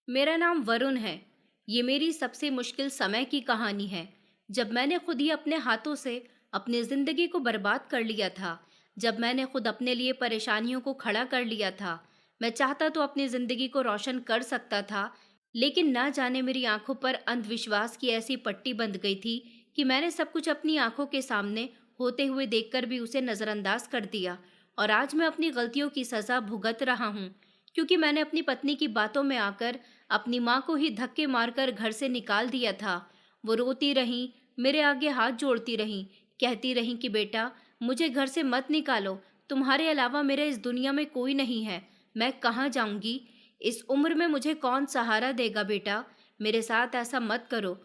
मेरा नाम वरुण है। ये मेरी सबसे मुश्किल समय की कहानी है, जब मैंने खुद ही अपने हाथों से अपनी ज़िंदगी को बर्बाद कर लिया था, जब मैंने खुद अपने लिए परेशानियों को खड़ा कर लिया था। मैं चाहता तो अपनी ज़िंदगी को रोशन कर सकता था, लेकिन ना जाने मेरी आंखों पर अंधविश्वास की ऐसी पट्टी बंध गई थी कि मैंने सब कुछ अपनी आंखों के सामने होते हुए देखकर भी उसे नज़रअंदाज कर दिया। और आज मैं अपनी गलतियों की सज़ा भुगत रहा हूँ, क्योंकि मैंने अपनी पत्नी की बातों में आकर अपनी माँ को ही धक्के मारकर घर से निकाल दिया था। वो रोती रहीं, मेरे आगे हाथ जोड़ती रहीं, कहती रहीं कि बेटा, मुझे घर से मत निकालो, तुम्हारे अलावा मेरे इस दुनिया में कोई नहीं है। मैं कहाँ जाऊंगी? इस उम्र में मुझे कौन सहारा देगा बेटा? मेरे साथ ऐसा मत करो।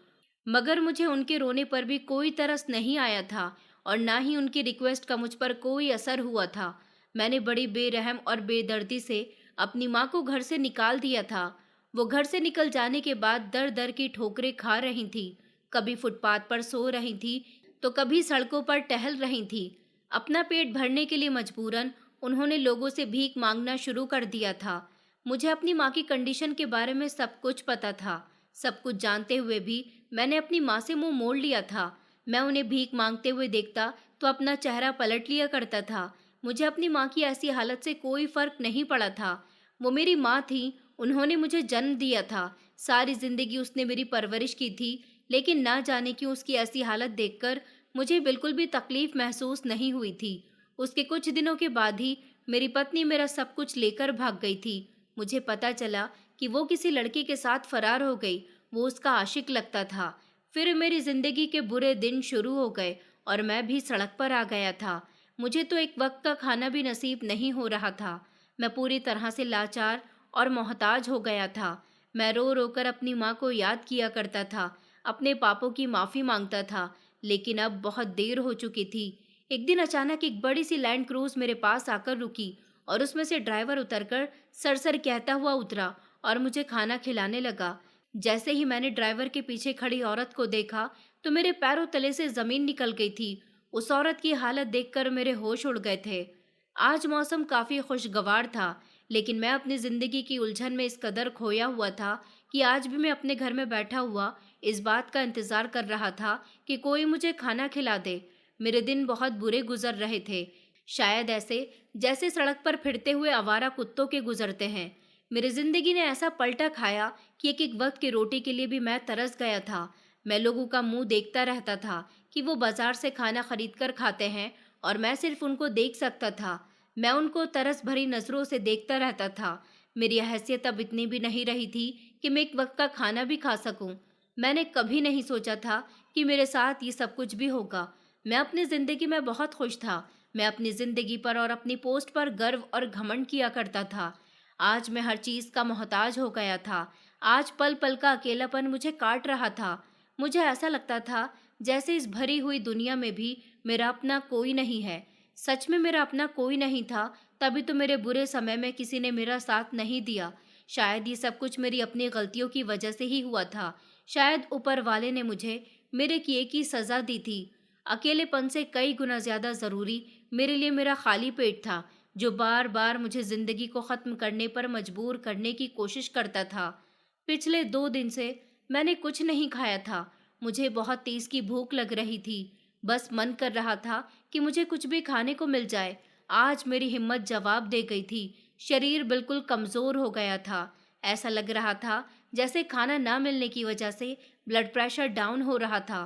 मगर मुझे उनके रोने पर भी कोई तरस नहीं आया था, और ना ही उनकी रिक्वेस्ट का मुझ पर कोई असर हुआ था। मैंने बड़ी बेरहम और बेदर्दी से अपनी माँ को घर से निकाल दिया था। वो घर से निकल जाने के बाद दर दर की ठोकरें खा रही थी। कभी फुटपाथ पर सो रही थी, तो कभी सड़कों पर टहल रही थी। अपना पेट भरने के लिए मजबूरन उन्होंने लोगों से भीख मांगना शुरू कर दिया था। मुझे अपनी माँ की कंडीशन के बारे में सब कुछ पता था। सब कुछ जानते हुए भी मैंने अपनी माँ से मुंह मोड़ लिया था। मैं उन्हें भीख मांगते हुए देखता तो अपना चेहरा पलट लिया करता था। मुझे अपनी माँ की ऐसी हालत से कोई फर्क नहीं पड़ा था। वो मेरी माँ थी, उन्होंने मुझे जन्म दिया था। सारी जिंदगी उसने मेरी परवरिश की थी, लेकिन ना जाने क्यों उसकी ऐसी हालत देखकर मुझे बिल्कुल भी तकलीफ महसूस नहीं हुई थी। उसके कुछ दिनों के बाद ही मेरी पत्नी मेरा सब कुछ लेकर भाग गई थी। मुझे पता चला कि वो किसी लड़के के साथ फरार हो गई। वो उसका आशिक लगता था। फिर मेरी जिंदगी के बुरे दिन शुरू हो गए और मैं भी सड़क पर आ गया था। मुझे तो एक वक्त का खाना भी नसीब नहीं हो रहा था। मैं पूरी तरह से लाचार और मोहताज हो गया था। मैं रो रो कर अपनी माँ को याद किया करता था, अपने पापों की माफ़ी मांगता था, लेकिन अब बहुत देर हो चुकी थी। एक दिन अचानक एक बड़ी सी लैंड क्रूज मेरे पास आकर रुकी, और उसमें से ड्राइवर उतरकर सरसर कहता हुआ उतरा और मुझे खाना खिलाने लगा। जैसे ही मैंने ड्राइवर के पीछे खड़ी औरत को देखा, तो मेरे पैरों तले से जमीन निकल गई थी। उस औरत की हालत देखकर मेरे होश उड़ गए थे। आज मौसम काफी खुशगवार था, लेकिन मैं अपनी जिंदगी की उलझन में इस कदर खोया हुआ था कि आज भी मैं अपने घर में बैठा हुआ इस बात का इंतजार कर रहा था कि कोई मुझे खाना खिला दे। मेरे दिन बहुत बुरे गुजर रहे थे, शायद ऐसे जैसे सड़क पर फिरते हुए आवारा कुत्तों के गुजरते हैं। मेरी जिंदगी ने ऐसा पलटा खाया कि एक एक वक्त की रोटी के लिए भी मैं तरस गया था। मैं लोगों का मुंह देखता रहता था कि वो बाजार से खाना खरीद कर खाते हैं, और मैं सिर्फ उनको देख सकता था। मैं उनको तरस भरी नजरों से देखता रहता था। मेरी हैसियत अब इतनी भी नहीं रही थी कि मैं एक वक्त का खाना भी खा सकूं। मैंने कभी नहीं सोचा था कि मेरे साथ ये सब कुछ भी होगा। मैं अपनी जिंदगी में बहुत खुश था। मैं अपनी जिंदगी पर और अपनी पोस्ट पर गर्व और घमंड किया करता था। आज मैं हर चीज का मोहताज हो गया था। आज पल पल का अकेलापन मुझे काट रहा था। मुझे ऐसा लगता था जैसे इस भरी हुई दुनिया में भी मेरा अपना कोई नहीं है। सच में मेरा अपना कोई नहीं था, तभी तो मेरे बुरे समय में किसी ने मेरा साथ नहीं दिया। शायद ये सब कुछ मेरी अपनी गलतियों की वजह से ही हुआ था। शायद ऊपर वाले ने मुझे मेरे किए की सजा दी थी। अकेलेपन से कई गुना ज्यादा जरूरी मेरे लिए मेरा खाली पेट था, जो बार बार मुझे जिंदगी को खत्म करने पर मजबूर करने की कोशिश करता था। पिछले 2 दिन से मैंने कुछ नहीं खाया था। मुझे बहुत तेज की भूख लग रही थी। बस मन कर रहा था कि मुझे कुछ भी खाने को मिल जाए। आज मेरी हिम्मत जवाब दे गई थी। शरीर बिल्कुल कमजोर हो गया था। ऐसा लग रहा था जैसे खाना ना मिलने की वजह से ब्लड प्रेशर डाउन हो रहा था।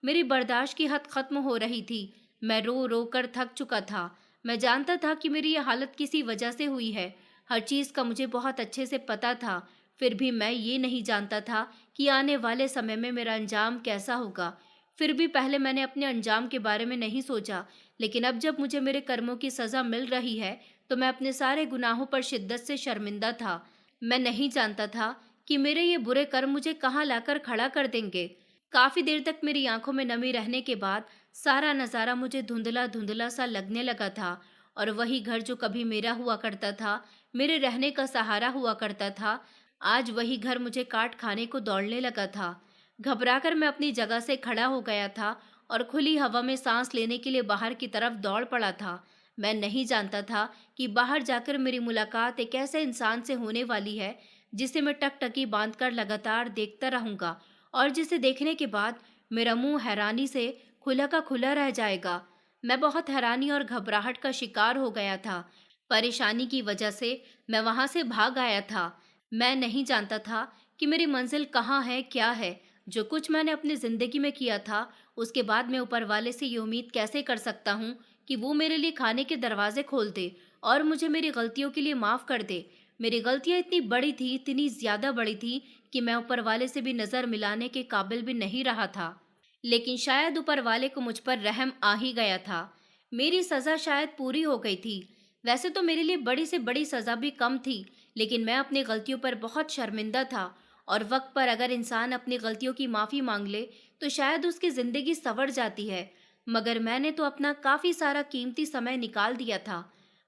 मेरी बर्दाश्त की हद खत्म हो रही थी। मैं रो रो कर थक चुका था। मैं जानता था कि मेरी यह हालत किसी वजह से हुई है। हर चीज का मुझे बहुत अच्छे से पता था। फिर भी मैं ये नहीं जानता था कि आने वाले समय में मेरा अंजाम कैसा होगा। फिर भी पहले मैंने अपने अंजाम के बारे में नहीं सोचा, लेकिन अब जब मुझे मेरे कर्मों की सजा मिल रही है, तो मैं अपने सारे गुनाहों पर शिद्दत से शर्मिंदा था। मैं नहीं जानता था कि मेरे ये बुरे कर्म मुझे कहाँ लाकर खड़ा कर देंगे। काफी देर तक मेरी आंखों में नमी रहने के बाद सारा नजारा मुझे धुंधला धुंधला सा लगने लगा था, और वही घर जो कभी मेरा हुआ करता था, मेरे रहने का सहारा हुआ करता था, आज वही घर मुझे काट खाने को दौड़ने लगा था। घबराकर मैं अपनी जगह से खड़ा हो गया था और खुली हवा में सांस लेने के लिए बाहर की तरफ दौड़ पड़ा था। मैं नहीं जानता था कि बाहर जाकर मेरी मुलाकात एक ऐसे इंसान से होने वाली है जिसे मैं टकटकी बांधकर लगातार देखता रहूंगा और जिसे देखने के बाद मेरा मुंह हैरानी से खुला का खुला रह जाएगा। मैं बहुत हैरानी और घबराहट का शिकार हो गया था। परेशानी की वजह से मैं वहां से भाग आया था। मैं नहीं जानता था कि मेरी मंजिल कहाँ है, क्या है। जो कुछ मैंने अपनी जिंदगी में किया था, उसके बाद मैं ऊपर वाले से ये उम्मीद कैसे कर सकता हूँ कि वो मेरे लिए खाने के दरवाजे खोल दे और मुझे मेरी गलतियों के लिए माफ कर दे। मेरी गलतियां इतनी बड़ी थी, इतनी ज्यादा बड़ी थी कि मैं ऊपर वाले से भी नजर मिलाने के काबिल भी नहीं रहा था। लेकिन शायद ऊपर वाले को मुझ पर रहम आ ही गया था। मेरी सजा शायद पूरी हो गई थी। वैसे तो मेरे लिए बड़ी से बड़ी सजा भी कम थी, लेकिन मैं अपनी गलतियों पर बहुत शर्मिंदा था। और वक्त पर अगर इंसान अपनी गलतियों की माफी मांग ले तो शायद उसकी जिंदगी संवर जाती है। मगर मैंने तो अपना काफी सारा कीमती समय निकाल दिया था।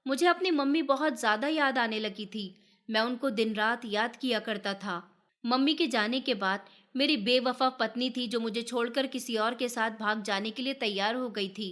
मुझे अपनी मम्मी बहुत ज्यादा याद आने लगी थी। मैं उनको दिन रात याद किया करता था। मम्मी के जाने के बाद मेरी बेवफा पत्नी थी जो मुझे छोड़कर किसी और के साथ भाग जाने के लिए तैयार हो गई थी।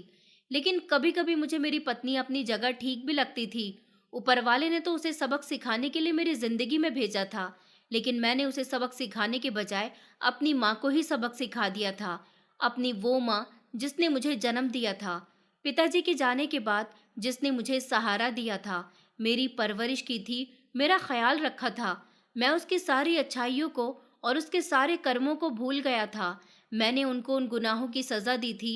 लेकिन कभी कभी मुझे मेरी पत्नी अपनी जगह ठीक भी लगती थी। ऊपर वाले ने तो उसे सबक सिखाने के लिए मेरी जिंदगी में भेजा था, लेकिन मैंने उसे सबक सिखाने के बजाय अपनी माँ को ही सबक सिखा दिया था। अपनी वो माँ जिसने मुझे जन्म दिया था, पिताजी के जाने के बाद जिसने मुझे सहारा दिया था, मेरी परवरिश की थी, मेरा ख्याल रखा था। मैं उसकी सारी अच्छाइयों को और उसके सारे कर्मों को भूल गया था। मैंने उनको उन गुनाहों की सजा दी थी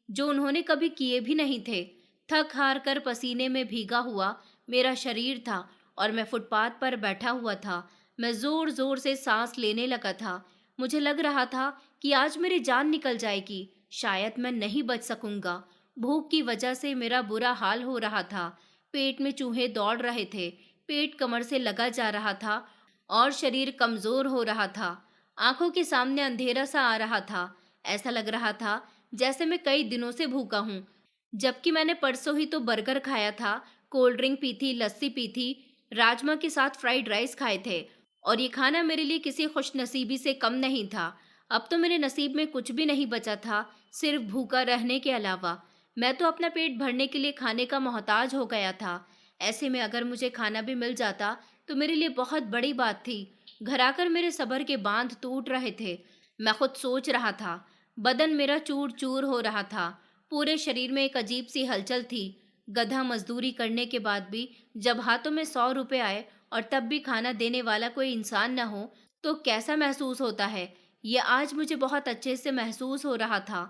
जो उन्होंने कभी किए भी नहीं थे। थक हार कर पसीने में भीगा हुआ मेरा शरीर था और मैं फुटपाथ पर बैठा हुआ था। मैं जोर जोर से सांस लेने लगा था। मुझे लग रहा था कि आज मेरी जान निकल जाएगी, शायद मैं नहीं बच सकूंगा। भूख की वजह से मेरा बुरा हाल हो रहा था। पेट में चूहे दौड़ रहे थे, पेट कमर से लगा जा रहा था और शरीर कमजोर हो रहा था। आंखों के सामने अंधेरा सा आ रहा था। ऐसा लग रहा था जैसे मैं कई दिनों से भूखा हूँ, जबकि मैंने परसों ही तो बर्गर खाया था, कोल्ड ड्रिंक पी थी, लस्सी पी थी, राजमा के साथ फ्राइड राइस खाए थे। और ये खाना मेरे लिए किसी खुशनसीबी से कम नहीं था। अब तो मेरे नसीब में कुछ भी नहीं बचा था, सिर्फ भूखा रहने के अलावा। मैं तो अपना पेट भरने के लिए खाने का मोहताज हो गया था। ऐसे में अगर मुझे खाना भी मिल जाता तो मेरे लिए बहुत बड़ी बात थी। घर आकर मेरे सब्र के बांध टूट रहे थे। मैं खुद सोच रहा था। बदन मेरा चूर चूर हो रहा था। पूरे शरीर में एक अजीब सी हलचल थी। गधा मजदूरी करने के बाद भी जब हाथों में 100 रुपए आए और तब भी खाना देने वाला कोई इंसान न हो तो कैसा महसूस होता है, ये आज मुझे बहुत अच्छे से महसूस हो रहा था।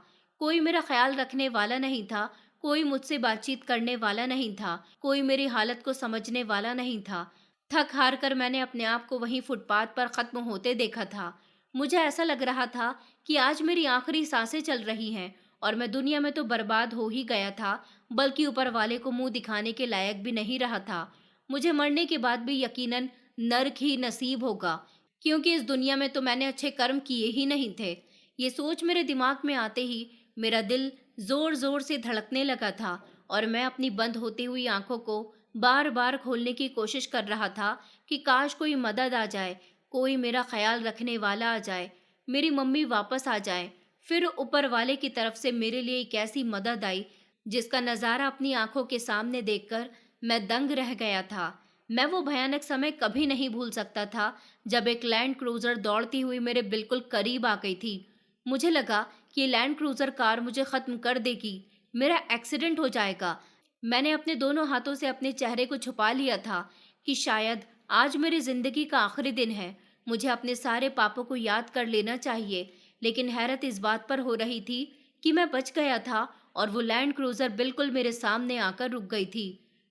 कोई मेरा ख्याल रखने वाला नहीं था, कोई मुझसे बातचीत करने वाला नहीं था, कोई मेरी हालत को समझने वाला नहीं था। थक हार कर मैंने अपने आप को वहीं फुटपाथ पर खत्म होते देखा था। मुझे ऐसा लग रहा था कि आज मेरी आखिरी सांसें चल रही हैं और मैं दुनिया में तो बर्बाद हो ही गया था, बल्कि ऊपर वाले को मुंह दिखाने के लायक भी नहीं रहा था। मुझे मरने के बाद भी यकीनन नर्क ही नसीब होगा, क्योंकि इस दुनिया में तो मैंने अच्छे कर्म किए ही नहीं थे। ये सोच मेरे दिमाग में आते ही मेरा दिल जोर जोर से धड़कने लगा था और मैं अपनी बंद होती हुई आंखों को बार बार खोलने की कोशिश कर रहा था कि काश कोई मदद आ जाए, कोई मेरा ख्याल रखने वाला आ जाए, मेरी मम्मी वापस आ जाए। फिर ऊपर वाले की तरफ से मेरे लिए एक ऐसी मदद आई जिसका नज़ारा अपनी आंखों के सामने देखकर मैं दंग रह गया था। मैं वो भयानक समय कभी नहीं भूल सकता था जब एक लैंड क्रूजर दौड़ती हुई मेरे बिल्कुल करीब आ गई थी। मुझे लगा कि लैंड क्रूजर कार मुझे खत्म कर देगी, मेरा एक्सीडेंट हो जाएगा। मैंने अपने दोनों हाथों से अपने चेहरे को छुपा लिया था कि शायद आज मेरी जिंदगी का आखिरी दिन है, मुझे अपने सारे पापों को याद कर लेना चाहिए। लेकिन हैरत इस बात पर हो रही थी कि मैं बच गया था और वो लैंड क्रूजर बिल्कुल मेरे सामने आकर रुक गई थी।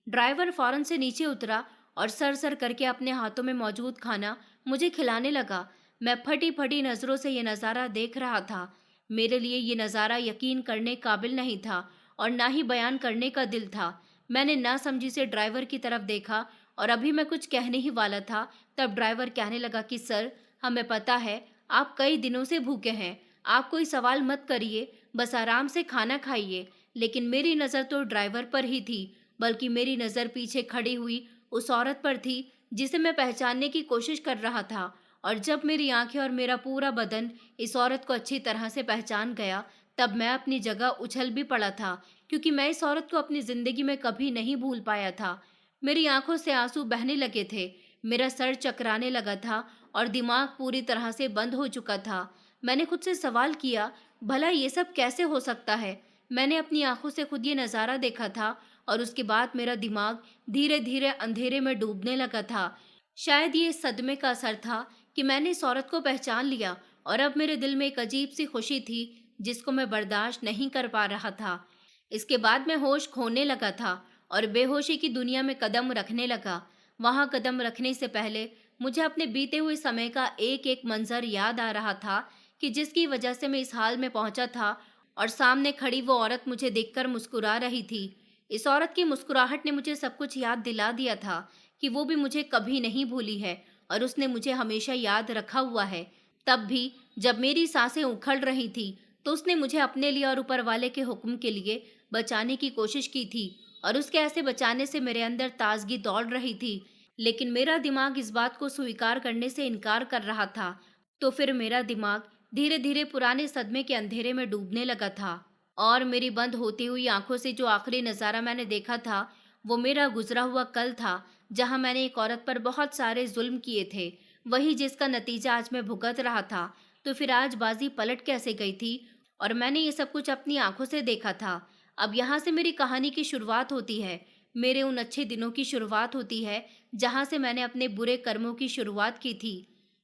ड्राइवर फौरन से नीचे उतरा और सर सर करके अपने हाथों में मौजूद खाना मुझे खिलाने लगा। मैं फटी फटी नजरों से ये नज़ारा देख रहा था। मेरे लिए ये नज़ारा यकीन करने काबिल नहीं था और ना ही बयान करने का दिल था। मैंने ना समझी से ड्राइवर की तरफ देखा और अभी मैं कुछ कहने ही वाला था, तब ड्राइवर कहने लगा कि सर, हमें पता है आप कई दिनों से भूखे हैं, आप कोई सवाल मत करिए, बस आराम से खाना खाइए। लेकिन मेरी नज़र तो ड्राइवर पर ही थी, बल्कि मेरी नज़र पीछे खड़ी हुई उस औरत पर थी जिसे मैं पहचानने की कोशिश कर रहा था। और जब मेरी आंखें और मेरा पूरा बदन इस औरत को अच्छी तरह से पहचान गया, तब मैं अपनी जगह उछल भी पड़ा था। क्योंकि मैं इस औरत को अपनी ज़िंदगी में कभी नहीं भूल पाया था। मेरी आँखों से आँसू बहने लगे थे, मेरा सर चकराने लगा था और दिमाग पूरी तरह से बंद हो चुका था। मैंने खुद से सवाल किया, भला ये सब कैसे हो सकता है? मैंने अपनी आँखों से खुद ये नज़ारा देखा था और उसके बाद मेरा दिमाग धीरे-धीरे अंधेरे में डूबने लगा था। शायद ये इस सदमे का असर था कि मैंने इस औरत को पहचान लिया और अब मेरे दिल में एक अजीब-सी खुशी थी, जिसको मैं बर्दाश्त नहीं कर पा रहा था। इसके बाद मैं होश खोने लगा था और बेहोशी की दुनिया में कदम रखने लगा। वहां कदम रखने से पहले मुझे अपने बीते हुए समय का एक एक मंजर याद आ रहा था कि जिसकी वजह से मैं इस हाल में पहुंचा था, और सामने खड़ी वो औरत मुझे देखकर मुस्कुरा रही थी। इस औरत की मुस्कुराहट ने मुझे सब कुछ याद दिला दिया था कि वो भी मुझे कभी नहीं भूली है और उसने मुझे हमेशा याद रखा हुआ है। तब भी जब मेरी सांसें उखड़ रही थी, तो उसने मुझे अपने लिए और ऊपर वाले के हुक्म के लिए बचाने की कोशिश की थी, और उसके ऐसे बचाने से मेरे अंदर ताजगी दौड़ रही थी। लेकिन मेरा दिमाग इस बात को स्वीकार करने से इनकार कर रहा था। तो फिर मेरा दिमाग धीरे धीरे पुराने सदमे के अंधेरे में डूबने लगा था, और मेरी बंद होती हुई आंखों से जो आखिरी नज़ारा मैंने देखा था, वो मेरा गुजरा हुआ कल था, जहां मैंने एक औरत पर बहुत सारे जुल्म किए थे, वही जिसका नतीजा आज मैं भुगत रहा था। तो फिर आज बाजी पलट कैसे गई थी, और मैंने ये सब कुछ अपनी आंखों से देखा था। अब यहाँ से मेरी कहानी की शुरुआत होती है, मेरे उन अच्छे दिनों की शुरुआत होती है, जहाँ से मैंने अपने बुरे कर्मों की शुरुआत की थी।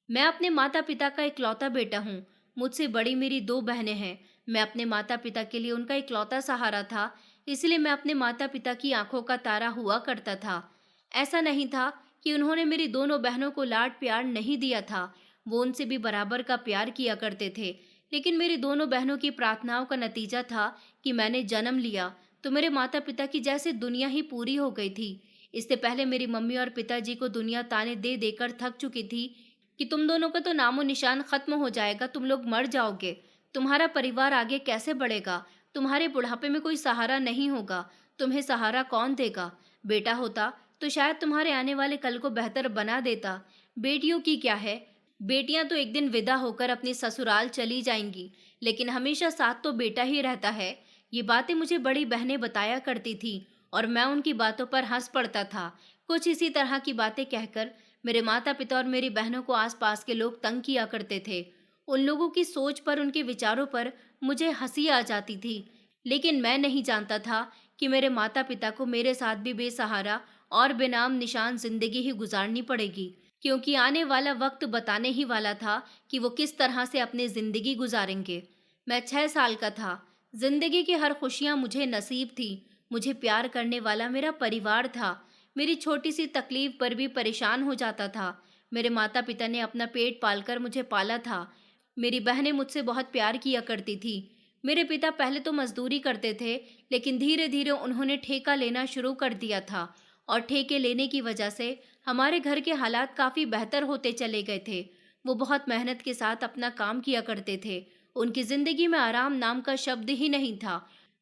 मैं अपने माता पिता का इकलौता बेटा हूँ। मुझसे बड़ी मेरी दो बहनें हैं। मैं अपने माता पिता के लिए उनका इकलौता सहारा था, इसलिए मैं अपने माता पिता की आंखों का तारा हुआ करता था। ऐसा नहीं था कि उन्होंने मेरी दोनों बहनों को लाड प्यार नहीं दिया था, वो उनसे भी बराबर का प्यार किया करते थे। लेकिन मेरी दोनों बहनों की प्रार्थनाओं का नतीजा था कि मैंने जन्म लिया तो मेरे माता पिता की जैसे दुनिया ही पूरी हो गई थी। इससे पहले मेरी मम्मी और पिताजी को दुनिया ताने दे देकर थक चुकी थी कि तुम दोनों का तो नामो निशान खत्म हो जाएगा, तुम लोग मर जाओगे, तुम्हारा परिवार आगे कैसे बढ़ेगा, तुम्हारे बुढ़ापे में कोई सहारा नहीं होगा, तुम्हें सहारा कौन देगा। बेटा होता तो शायद तुम्हारे आने वाले कल को बेहतर बना देता। बेटियों की क्या है, बेटियां तो एक दिन विदा होकर अपने ससुराल चली जाएंगी, लेकिन हमेशा साथ तो बेटा ही रहता है। ये बातें मुझे बड़ी बहनें बताया करती थी और मैं उनकी बातों पर हंस पड़ता था। कुछ इसी तरह की बातें कहकर मेरे माता पिता और मेरी बहनों को आसपास के लोग तंग किया करते थे। उन लोगों की सोच पर, उनके विचारों पर मुझे हंसी आ जाती थी। लेकिन मैं नहीं जानता था कि मेरे माता पिता को मेरे साथ भी बेसहारा और बेनाम निशान जिंदगी ही गुजारनी पड़ेगी, क्योंकि आने वाला वक्त बताने ही वाला था कि वो किस तरह से अपनी जिंदगी गुजारेंगे। मैं 6 साल का था। जिंदगी की हर खुशियां मुझे नसीब थी। मुझे प्यार करने वाला मेरा परिवार था। मेरी छोटी सी तकलीफ पर भी परेशान हो जाता था। मेरे माता पिता ने अपना पेट पालकर मुझे पाला था। मेरी बहनें मुझसे बहुत प्यार किया करती थी। मेरे पिता पहले तो मजदूरी करते थे, लेकिन धीरे धीरे उन्होंने ठेका लेना शुरू कर दिया था, और ठेके लेने की वजह से हमारे घर के हालात काफ़ी बेहतर होते चले गए थे। वो बहुत मेहनत के साथ अपना काम किया करते थे। उनकी ज़िंदगी में आराम नाम का शब्द ही नहीं था।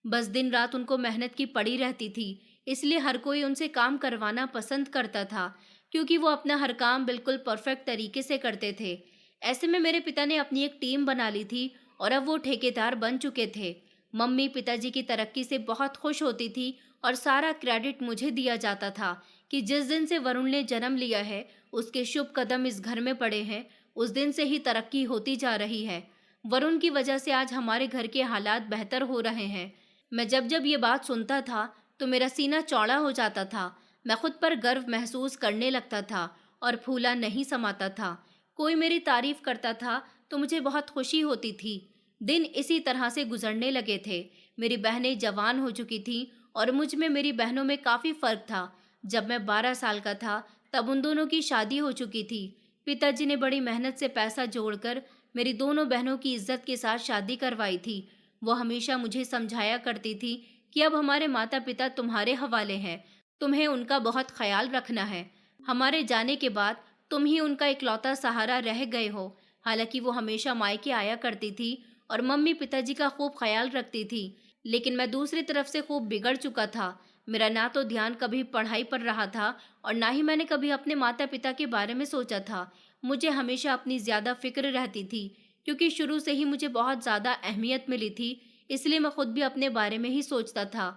बस दिन रात उनको मेहनत की पड़ी रहती थी। इसलिए हर कोई उनसे काम करवाना पसंद करता था, क्योंकि वो अपना हर काम बिल्कुल परफेक्ट तरीके से करते थे। ऐसे में मेरे पिता ने अपनी एक टीम बना ली थी और अब वो ठेकेदार बन चुके थे। मम्मी पिताजी की तरक्की से बहुत खुश होती थी और सारा क्रेडिट मुझे दिया जाता था कि जिस दिन से वरुण ने जन्म लिया है, उसके शुभ कदम इस घर में पड़े हैं, उस दिन से ही तरक्की होती जा रही है। वरुण की वजह से आज हमारे घर के हालात बेहतर हो रहे हैं। मैं जब जब ये बात सुनता था तो मेरा सीना चौड़ा हो जाता था। मैं खुद पर गर्व महसूस करने लगता था और फूला नहीं समाता था। कोई मेरी तारीफ करता था तो मुझे बहुत खुशी होती थी। दिन इसी तरह से गुजरने लगे थे। मेरी बहनें जवान हो चुकी थीं और मुझ में मेरी बहनों में काफ़ी फ़र्क था। जब मैं 12 साल का था तब उन दोनों की शादी हो चुकी थी। पिताजी ने बड़ी मेहनत से पैसा जोड़कर मेरी दोनों बहनों की इज्जत के साथ शादी करवाई थी। वो हमेशा मुझे समझाया करती थी कि अब हमारे माता पिता तुम्हारे हवाले हैं, तुम्हें उनका बहुत ख्याल रखना है। हमारे जाने के बाद तुम ही उनका इकलौता सहारा रह गए हो। हालांकि वो हमेशा मायके आया करती थी और मम्मी पिताजी का खूब ख्याल रखती थी, लेकिन मैं दूसरी तरफ से खूब बिगड़ चुका था। मेरा ना तो ध्यान कभी पढ़ाई पर रहा था और ना ही मैंने कभी अपने माता पिता के बारे में सोचा था। मुझे हमेशा अपनी ज़्यादा फिक्र रहती थी, क्योंकि शुरू से ही मुझे बहुत ज़्यादा अहमियत मिली थी। इसलिए मैं खुद भी अपने बारे में ही सोचता था।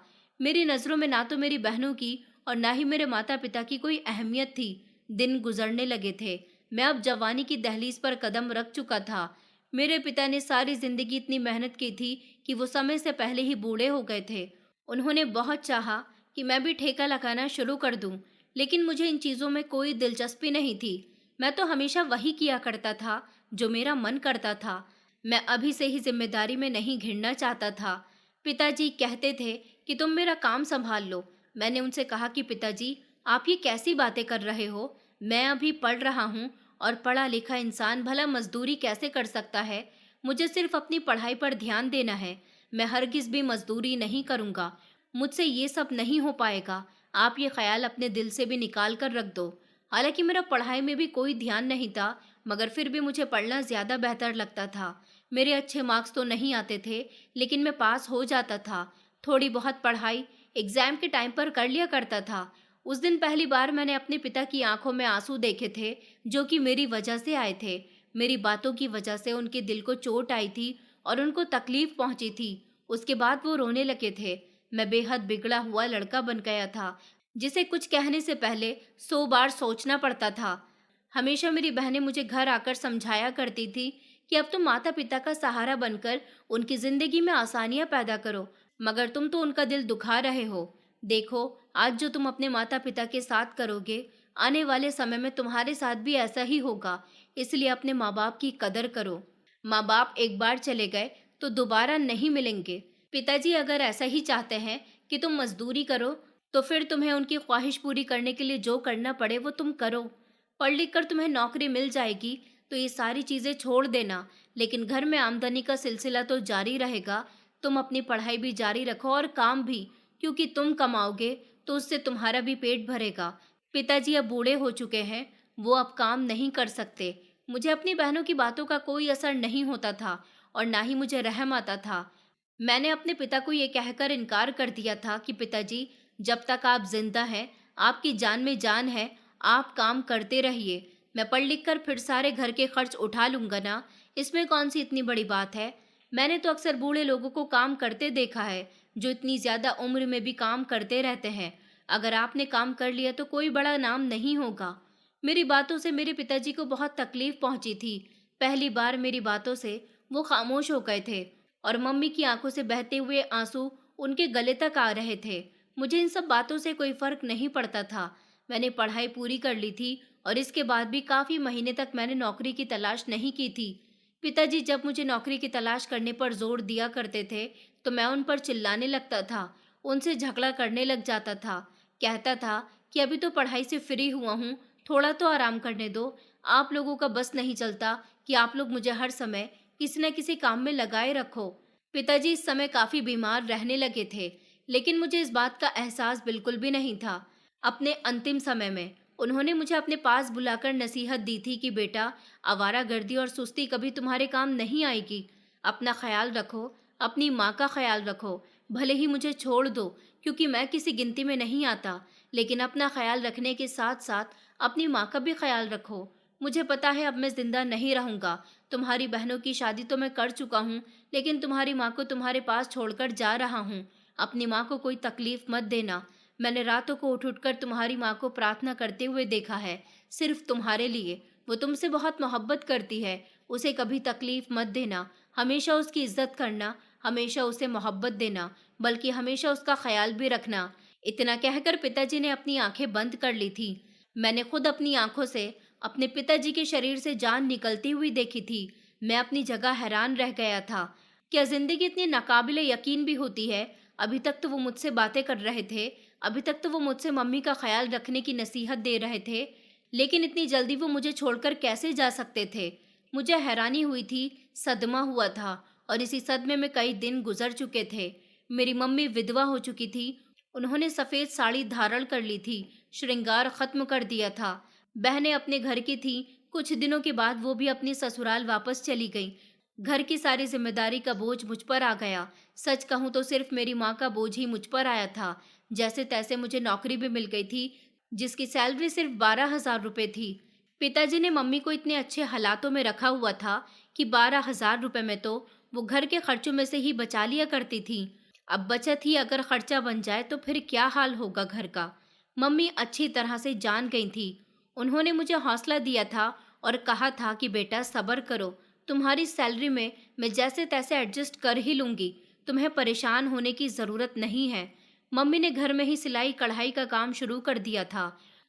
मेरी नज़रों में ना तो मेरी बहनों की और ना ही मेरे माता पिता की कोई अहमियत थी। दिन गुजरने लगे थे। मैं अब जवानी की दहलीज पर कदम रख चुका था। मेरे पिता ने सारी जिंदगी इतनी मेहनत की थी कि वो समय से पहले ही बूढ़े हो गए थे। उन्होंने बहुत चाहा कि मैं भी ठेका लगाना शुरू कर दूं, लेकिन मुझे इन चीज़ों में कोई दिलचस्पी नहीं थी। मैं तो हमेशा वही किया करता था जो मेरा मन करता था। मैं अभी से ही जिम्मेदारी में नहीं घिरना चाहता था। पिताजी कहते थे कि तुम मेरा काम संभाल लो। मैंने उनसे कहा कि पिताजी, आप ये कैसी बातें कर रहे हो? मैं अभी पढ़ रहा हूँ और पढ़ा लिखा इंसान भला मजदूरी कैसे कर सकता है? मुझे सिर्फ अपनी पढ़ाई पर ध्यान देना है। मैं हरगिज भी मजदूरी नहीं करूँगा। मुझसे ये सब नहीं हो पाएगा। आप ये ख्याल अपने दिल से भी निकाल कर रख दो। हालांकि मेरा पढ़ाई में भी कोई ध्यान नहीं था, मगर फिर भी मुझे पढ़ना ज़्यादा बेहतर लगता था। मेरे अच्छे मार्क्स तो नहीं आते थे, लेकिन मैं पास हो जाता था। थोड़ी बहुत पढ़ाई एग्ज़ाम के टाइम पर कर लिया करता था। उस दिन पहली बार मैंने अपने पिता की आंखों में आंसू देखे थे, जो कि मेरी वजह से आए थे। मेरी बातों की वजह से उनके दिल को चोट आई थी और उनको तकलीफ पहुंची थी। उसके बाद वो रोने लगे थे। मैं बेहद बिगड़ा हुआ लड़का बन गया था, जिसे कुछ कहने से पहले 100 बार सोचना पड़ता था। हमेशा मेरी बहनें मुझे घर आकर समझाया करती थी कि अब तुम माता पिता का सहारा बनकर उनकी जिंदगी में आसानियां पैदा करो, मगर तुम तो उनका दिल दुखा रहे हो। देखो, आज जो तुम अपने माता पिता के साथ करोगे, आने वाले समय में तुम्हारे साथ भी ऐसा ही होगा। इसलिए अपने माँ बाप की कदर करो। माँ बाप एक बार चले गए तो दोबारा नहीं मिलेंगे। पिताजी अगर ऐसा ही चाहते हैं कि तुम मजदूरी करो, तो फिर तुम्हें उनकी ख्वाहिश पूरी करने के लिए जो करना पड़े वो तुम करो। पढ़ लिख कर तुम्हें नौकरी मिल जाएगी तो ये सारी चीज़ें छोड़ देना, लेकिन घर में आमदनी का सिलसिला तो जारी रहेगा। तुम अपनी पढ़ाई भी जारी रखो और काम भी, क्योंकि तुम कमाओगे तो उससे तुम्हारा भी पेट भरेगा। पिताजी अब बूढ़े हो चुके हैं, वो अब काम नहीं कर सकते। मुझे अपनी बहनों की बातों का कोई असर नहीं होता था और ना ही मुझे रहम आता था। मैंने अपने पिता को ये कहकर इनकार कर दिया था कि पिताजी, जब तक आप जिंदा हैं, आपकी जान में जान है, आप काम करते रहिए। मैं पढ़ लिख कर फिर सारे घर के खर्च उठा लूंगा ना, इसमें कौन सी इतनी बड़ी बात है। मैंने तो अक्सर बूढ़े लोगों को काम करते देखा है, जो इतनी ज्यादा उम्र में भी काम करते रहते हैं। अगर आपने काम कर लिया तो कोई बड़ा नाम नहीं होगा। मेरी बातों से मेरे पिताजी को बहुत तकलीफ पहुंची थी। पहली बार मेरी बातों से वो खामोश हो गए थे और मम्मी की आंखों से बहते हुए आंसू उनके गले तक आ रहे थे। मुझे इन सब बातों से कोई फर्क नहीं पड़ता था। मैंने पढ़ाई पूरी कर ली थी और इसके बाद भी काफी महीने तक मैंने नौकरी की तलाश नहीं की थी। पिताजी जब मुझे नौकरी की तलाश करने पर जोर दिया करते थे, तो मैं उन पर चिल्लाने लगता था, उनसे झगड़ा करने लग जाता था। कहता था कि अभी तो पढ़ाई से फ्री हुआ हूँ, थोड़ा तो आराम करने दो। आप लोगों का बस नहीं चलता कि आप लोग मुझे हर समय किसी न किसी काम में लगाए रखो। पिताजी इस समय काफी बीमार रहने लगे थे, लेकिन मुझे इस बात का एहसास बिल्कुल भी नहीं था। अपने अंतिम समय में उन्होंने मुझे अपने पास बुलाकर नसीहत दी थी कि बेटा, आवारागर्दी और सुस्ती कभी तुम्हारे काम नहीं आएगी। अपना ख्याल रखो, अपनी माँ का ख्याल रखो। भले ही मुझे छोड़ दो, क्योंकि मैं किसी गिनती में नहीं आता, लेकिन अपना ख्याल रखने के साथ साथ अपनी माँ का भी ख्याल रखो। मुझे पता है अब मैं जिंदा नहीं रहूंगा। तुम्हारी बहनों की शादी तो मैं कर चुका हूँ, लेकिन तुम्हारी माँ को तुम्हारे पास छोड़कर जा रहा हूँ। अपनी माँ को कोई तकलीफ मत देना। मैंने रातों को उठ उठकर तुम्हारी माँ को प्रार्थना करते हुए देखा है, सिर्फ तुम्हारे लिए। वो तुमसे बहुत मोहब्बत करती है, उसे कभी तकलीफ मत देना। हमेशा उसकी इज्जत करना, हमेशा उसे मोहब्बत देना, बल्कि हमेशा उसका ख्याल भी रखना। इतना कहकर पिताजी ने अपनी आंखें बंद कर ली थी। मैंने खुद अपनी आंखों से अपने पिताजी के शरीर से जान निकलती हुई देखी थी। मैं अपनी जगह हैरान रह गया था। क्या जिंदगी इतनी नाकाबिले यकीन भी होती है? अभी तक तो वो मुझसे बातें कर रहे थे, अभी तक तो वो मुझसे मम्मी का ख्याल रखने की नसीहत दे रहे थे, लेकिन इतनी जल्दी वो मुझे छोड़कर कैसे जा सकते थे? मुझे हैरानी हुई थी, सदमा हुआ था, और इसी सदमे में कई दिन गुजर चुके थे। मेरी मम्मी विधवा हो चुकी थी। उन्होंने सफ़ेद साड़ी धारण कर ली थी, श्रृंगार खत्म कर दिया था। बहनें अपने घर की थीं। कुछ दिनों के बाद वो भी अपनी ससुराल वापस चली गईं। घर की सारी जिम्मेदारी का बोझ मुझ पर आ गया। सच कहूँ तो सिर्फ मेरी माँ का बोझ ही मुझ पर आया था। जैसे तैसे मुझे नौकरी भी मिल गई थी, जिसकी सैलरी सिर्फ 12,000 रुपये थी। पिताजी ने मम्मी को इतने अच्छे हालातों में रखा हुआ था कि 12,000 रुपये में तो वो घर के खर्चों में से ही बचा लिया करती थी। अब बचत ही अगर खर्चा बन जाए तो फिर क्या हाल होगा घर का। मम्मी अच्छी तरह से जान गई थी। उन्होंने मुझे हौसला दिया था और कहा था कि बेटा सब्र करो, तुम्हारी सैलरी में मैं जैसे तैसे एडजस्ट कर ही लूंगी, तुम्हें परेशान होने की ज़रूरत नहीं है। मम्मी ने घर में ही सिलाई कढ़ाई का काम शुरू कर दिया था।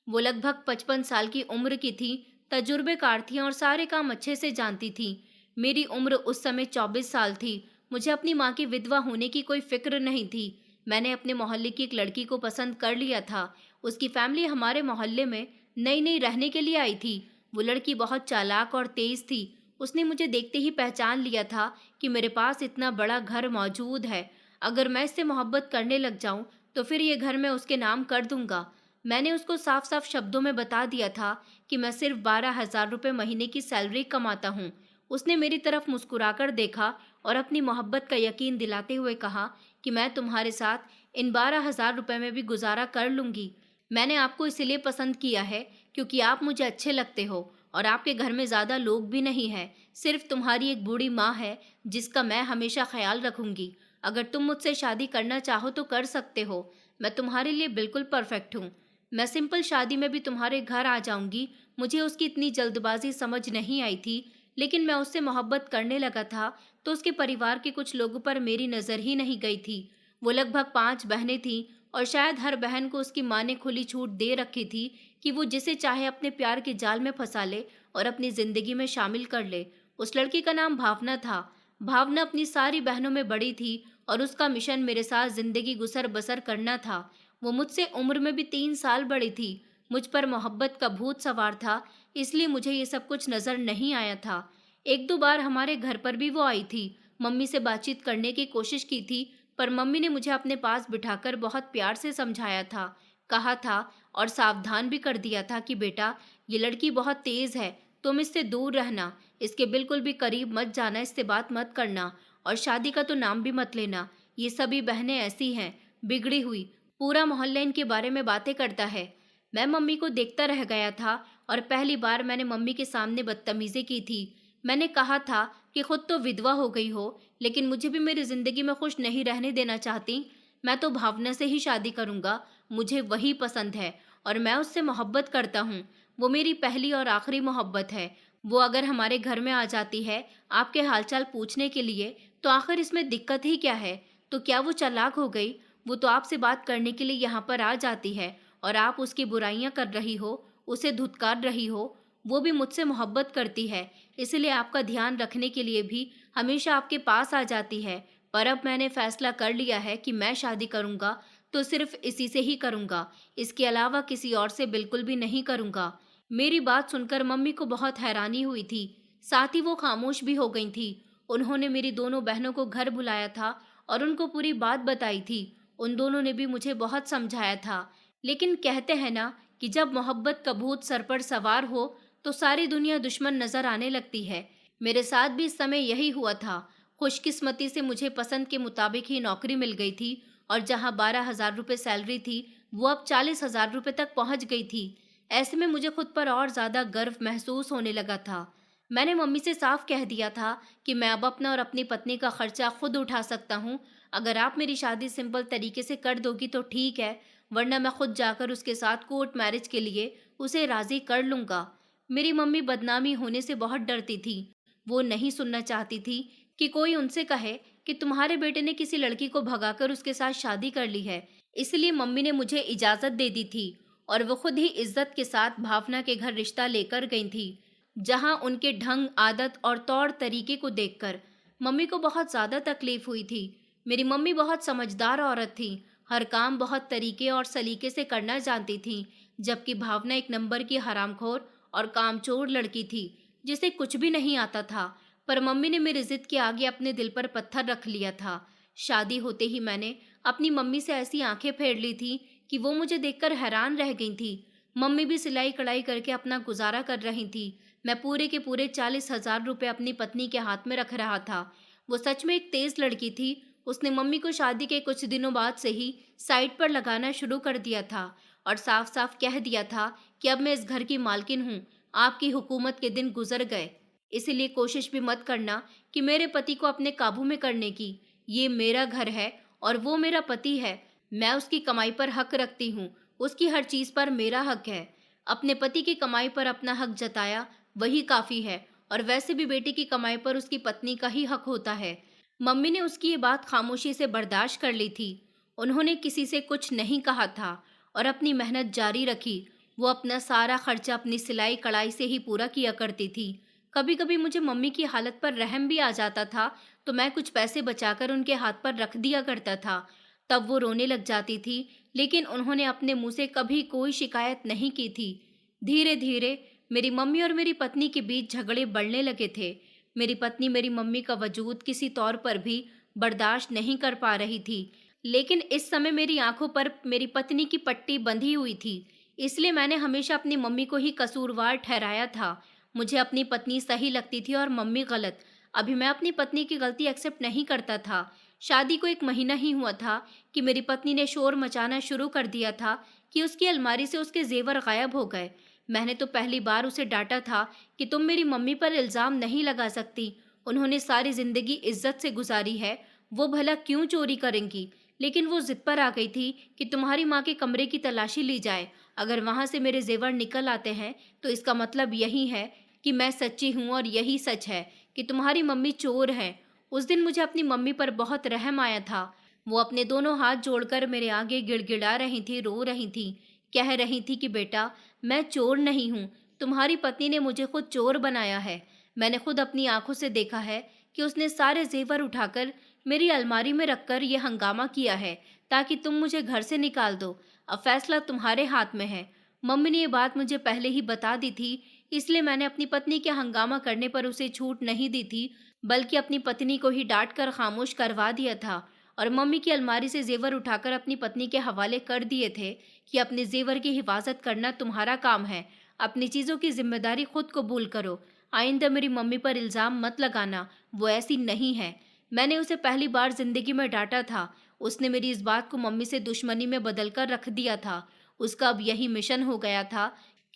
वो लगभग 55 साल की उम्र की थी, तजुर्बेकार थी और सारे काम अच्छे से जानती थी। मेरी उम्र उस समय 24 साल थी। मुझे अपनी माँ की विधवा होने की कोई फिक्र नहीं थी। मैंने अपने मोहल्ले की एक लड़की को पसंद कर लिया था। उसकी फैमिली हमारे मोहल्ले में नई नई रहने के लिए आई थी। वो लड़की बहुत चालाक और तेज थी। उसने मुझे देखते ही पहचान लिया था कि मेरे पास इतना बड़ा घर मौजूद है। अगर मैं इससे मोहब्बत करने लग जाऊं तो फिर ये घर मैं उसके नाम कर दूंगा। मैंने उसको साफ साफ शब्दों में बता दिया था कि मैं सिर्फ 12,000 रुपये महीने की सैलरी कमाता हूँ। उसने मेरी तरफ मुस्कुराकर देखा और अपनी मोहब्बत का यकीन दिलाते हुए कहा कि मैं तुम्हारे साथ इन 12,000 रुपये में भी गुजारा कर लूंगी। मैंने आपको इसलिए पसंद किया है क्योंकि आप मुझे अच्छे लगते हो और आपके घर में ज़्यादा लोग भी नहीं हैं। सिर्फ तुम्हारी एक बूढ़ी माँ है जिसका मैं हमेशा ख्याल रखूंगी। अगर तुम मुझसे शादी करना चाहो तो कर सकते हो। मैं तुम्हारे लिए बिल्कुल परफेक्ट हूँ। मैं सिंपल शादी में भी तुम्हारे घर आ जाऊंगी। मुझे उसकी इतनी जल्दबाजी समझ नहीं आई थी, लेकिन मैं उससे मोहब्बत करने लगा था तो उसके परिवार के कुछ लोगों पर मेरी नज़र ही नहीं गई थी। वो लगभग 5 बहनें थीं और शायद हर बहन को उसकी माँ ने खुली छूट दे रखी थी कि वो जिसे चाहे अपने प्यार के जाल में फंसा ले और अपनी जिंदगी में शामिल कर ले। उस लड़की का नाम भावना था। भावना अपनी सारी बहनों में बड़ी थी और उसका मिशन मेरे साथ जिंदगी गुजर बसर करना था। वो मुझसे उम्र में भी 3 साल बड़ी थी। मुझ पर मोहब्बत का भूत सवार था, इसलिए मुझे ये सब कुछ नजर नहीं आया था। एक दो बार हमारे घर पर भी वो आई थी। मम्मी से बातचीत करने की कोशिश की थी, पर मम्मी ने मुझे अपने पास बिठाकर बहुत प्यार से समझाया था, कहा था और सावधान भी कर दिया था कि बेटा, ये लड़की बहुत तेज है, तुम इससे दूर रहना, इसके बिल्कुल भी करीब मत जाना, इससे बात मत करना और शादी का तो नाम भी मत लेना। ये सभी बहनें ऐसी हैं, बिगड़ी हुई। पूरा मोहल्ला इनके बारे में बातें करता है। मैं मम्मी को देखता रह गया था और पहली बार मैंने मम्मी के सामने बदतमीजी की थी। मैंने कहा था कि खुद तो विधवा हो गई हो, लेकिन मुझे भी मेरी जिंदगी में खुश नहीं रहने देना चाहती। मैं तो भावना से ही शादी करूंगा। मुझे वही पसंद है और मैं उससे मोहब्बत करता हूँ। वो मेरी पहली और आखिरी मोहब्बत है। वो अगर हमारे घर में आ जाती है आपके हालचाल पूछने के लिए, तो आखिर इसमें दिक्कत ही क्या है? तो क्या वो चालाक हो गई? वो तो आपसे बात करने के लिए यहाँ पर आ जाती है और आप उसकी बुराइयां कर रही हो, उसे धुतकार रही हो। वो भी मुझसे मोहब्बत करती है, इसलिए आपका ध्यान रखने के लिए भी हमेशा आपके पास आ जाती है। पर अब मैंने फैसला कर लिया है कि मैं शादी करूंगा तो सिर्फ इसी से ही करूंगा, इसके अलावा किसी और से बिल्कुल भी नहीं करूंगा। मेरी बात सुनकर मम्मी को बहुत हैरानी हुई थी, साथ ही वो खामोश भी हो गई थी। उन्होंने मेरी दोनों बहनों को घर बुलाया था और उनको पूरी बात बताई थी। उन दोनों ने भी मुझे बहुत समझाया था, लेकिन कहते हैं ना कि जब मोहब्बत का भूत सर पर सवार हो तो सारी दुनिया दुश्मन नजर आने लगती है। मेरे साथ भी इस समय यही हुआ था। खुशकिस्मती से मुझे पसंद के मुताबिक ही नौकरी मिल गई थी और जहां 12,000 रुपये सैलरी थी, वो अब 40,000 रुपये तक पहुंच गई थी। ऐसे में मुझे खुद पर और ज्यादा गर्व महसूस होने लगा था। मैंने मम्मी से साफ कह दिया था कि मैं अब अपना और अपनी पत्नी का खर्चा खुद उठा सकता हूँ। अगर आप मेरी शादी सिंपल तरीके से कर दोगी तो ठीक है, वरना मैं खुद जाकर उसके साथ कोर्ट मैरिज के लिए उसे राजी कर लूंगा। मेरी मम्मी बदनामी होने से बहुत डरती थी। वो नहीं सुनना चाहती थी कि कोई उनसे कहे कि तुम्हारे बेटे ने किसी लड़की को भगाकर उसके साथ शादी कर ली है। इसलिए मम्मी ने मुझे इजाजत दे दी थी और वो खुद ही इज्जत के साथ भावना के घर रिश्ता लेकर गई थी। जहां उनके ढंग, आदत और तौर तरीके को देखकर मम्मी को बहुत ज्यादा तकलीफ हुई थी। मेरी मम्मी बहुत समझदार औरत थी, हर काम बहुत तरीके और सलीके से करना जानती थी, जबकि भावना एक नंबर की हरामखोर और कामचोर लड़की थी जिसे कुछ भी नहीं आता था। पर मम्मी ने मेरी जिद के आगे अपने दिल पर पत्थर रख लिया था। शादी होते ही मैंने अपनी मम्मी से ऐसी आंखें फेर ली थी कि वो मुझे देखकर हैरान रह गई थी। मम्मी भी सिलाई कढ़ाई करके अपना गुजारा कर रही थी। मैं पूरे के पूरे 40,000 रुपये अपनी पत्नी के हाथ में रख रहा था। वो सच में एक तेज लड़की थी। उसने मम्मी को शादी के कुछ दिनों बाद से ही साइड पर लगाना शुरू कर दिया था और साफ साफ कह दिया था कि अब मैं इस घर की मालकिन हूँ। आपकी हुकूमत के दिन गुजर गए। इसीलिए कोशिश भी मत करना कि मेरे पति को अपने काबू में करने की। ये मेरा घर है और वो मेरा पति है। मैं उसकी कमाई पर हक रखती हूँ, उसकी हर चीज़ पर मेरा हक है। अपने पति की कमाई पर अपना हक जताया, वही काफ़ी है। और वैसे भी बेटे की कमाई पर उसकी पत्नी का ही हक होता है। मम्मी ने उसकी ये बात खामोशी से बर्दाश्त कर ली थी। उन्होंने किसी से कुछ नहीं कहा था और अपनी मेहनत जारी रखी। वो अपना सारा खर्चा अपनी सिलाई कढ़ाई से ही पूरा किया करती थी। कभी कभी मुझे मम्मी की हालत पर रहम भी आ जाता था, तो मैं कुछ पैसे बचाकर उनके हाथ पर रख दिया करता था। तब वो रोने लग जाती थी, लेकिन उन्होंने अपने मुंह से कभी कोई शिकायत नहीं की थी। धीरे धीरे मेरी मम्मी और मेरी पत्नी के बीच झगड़े बढ़ने लगे थे। मेरी पत्नी मेरी मम्मी का वजूद किसी तौर पर भी बर्दाश्त नहीं कर पा रही थी, लेकिन इस समय मेरी आंखों पर मेरी पत्नी की पट्टी बंधी हुई थी। इसलिए मैंने हमेशा अपनी मम्मी को ही कसूरवार ठहराया था। मुझे अपनी पत्नी सही लगती थी और मम्मी गलत। अभी मैं अपनी पत्नी की गलती एक्सेप्ट नहीं करता था। शादी को 1 महीना ही हुआ था कि मेरी पत्नी ने शोर मचाना शुरू कर दिया था कि उसकी अलमारी से उसके जेवर गायब हो गए। मैंने तो पहली बार उसे डांटा था कि तुम मेरी मम्मी पर इल्ज़ाम नहीं लगा सकती। उन्होंने सारी ज़िंदगी इज्जत से गुजारी है, वो भला क्यों चोरी करेंगी। लेकिन वो ज़िद पर आ गई थी कि तुम्हारी माँ के कमरे की तलाशी ली जाए। अगर वहाँ से मेरे जेवर निकल आते हैं तो इसका मतलब यही है कि मैं सच्ची हूँ और यही सच है कि तुम्हारी मम्मी चोर है। उस दिन मुझे अपनी मम्मी पर बहुत रहम आया था। वो अपने दोनों हाथ जोड़कर मेरे आगे गिड़गिड़ा रही थी, रो रही थी, कह रही थी कि बेटा, मैं चोर नहीं हूँ, तुम्हारी पत्नी ने मुझे खुद चोर बनाया है। मैंने खुद अपनी आंखों से देखा है कि उसने सारे जेवर उठाकर मेरी अलमारी में रखकर ये हंगामा किया है ताकि तुम मुझे घर से निकाल दो। अब फैसला तुम्हारे हाथ में है। मम्मी ने ये बात मुझे पहले ही बता दी थी, इसलिए मैंने अपनी पत्नी के हंगामा करने पर उसे छूट नहीं दी थी, बल्कि अपनी पत्नी को ही डांट कर खामोश करवा दिया था और मम्मी की अलमारी से जेवर उठाकर अपनी पत्नी के हवाले कर दिए थे कि अपने जेवर की हिफाजत करना तुम्हारा काम है। अपनी चीज़ों की जिम्मेदारी खुद कबूल करो। आइंदा मेरी मम्मी पर इल्ज़ाम मत लगाना, वो ऐसी नहीं है। मैंने उसे पहली बार जिंदगी में डांटा था। उसने मेरी इस बात को मम्मी से दुश्मनी में बदल कर रख दिया था। उसका अब यही मिशन हो गया था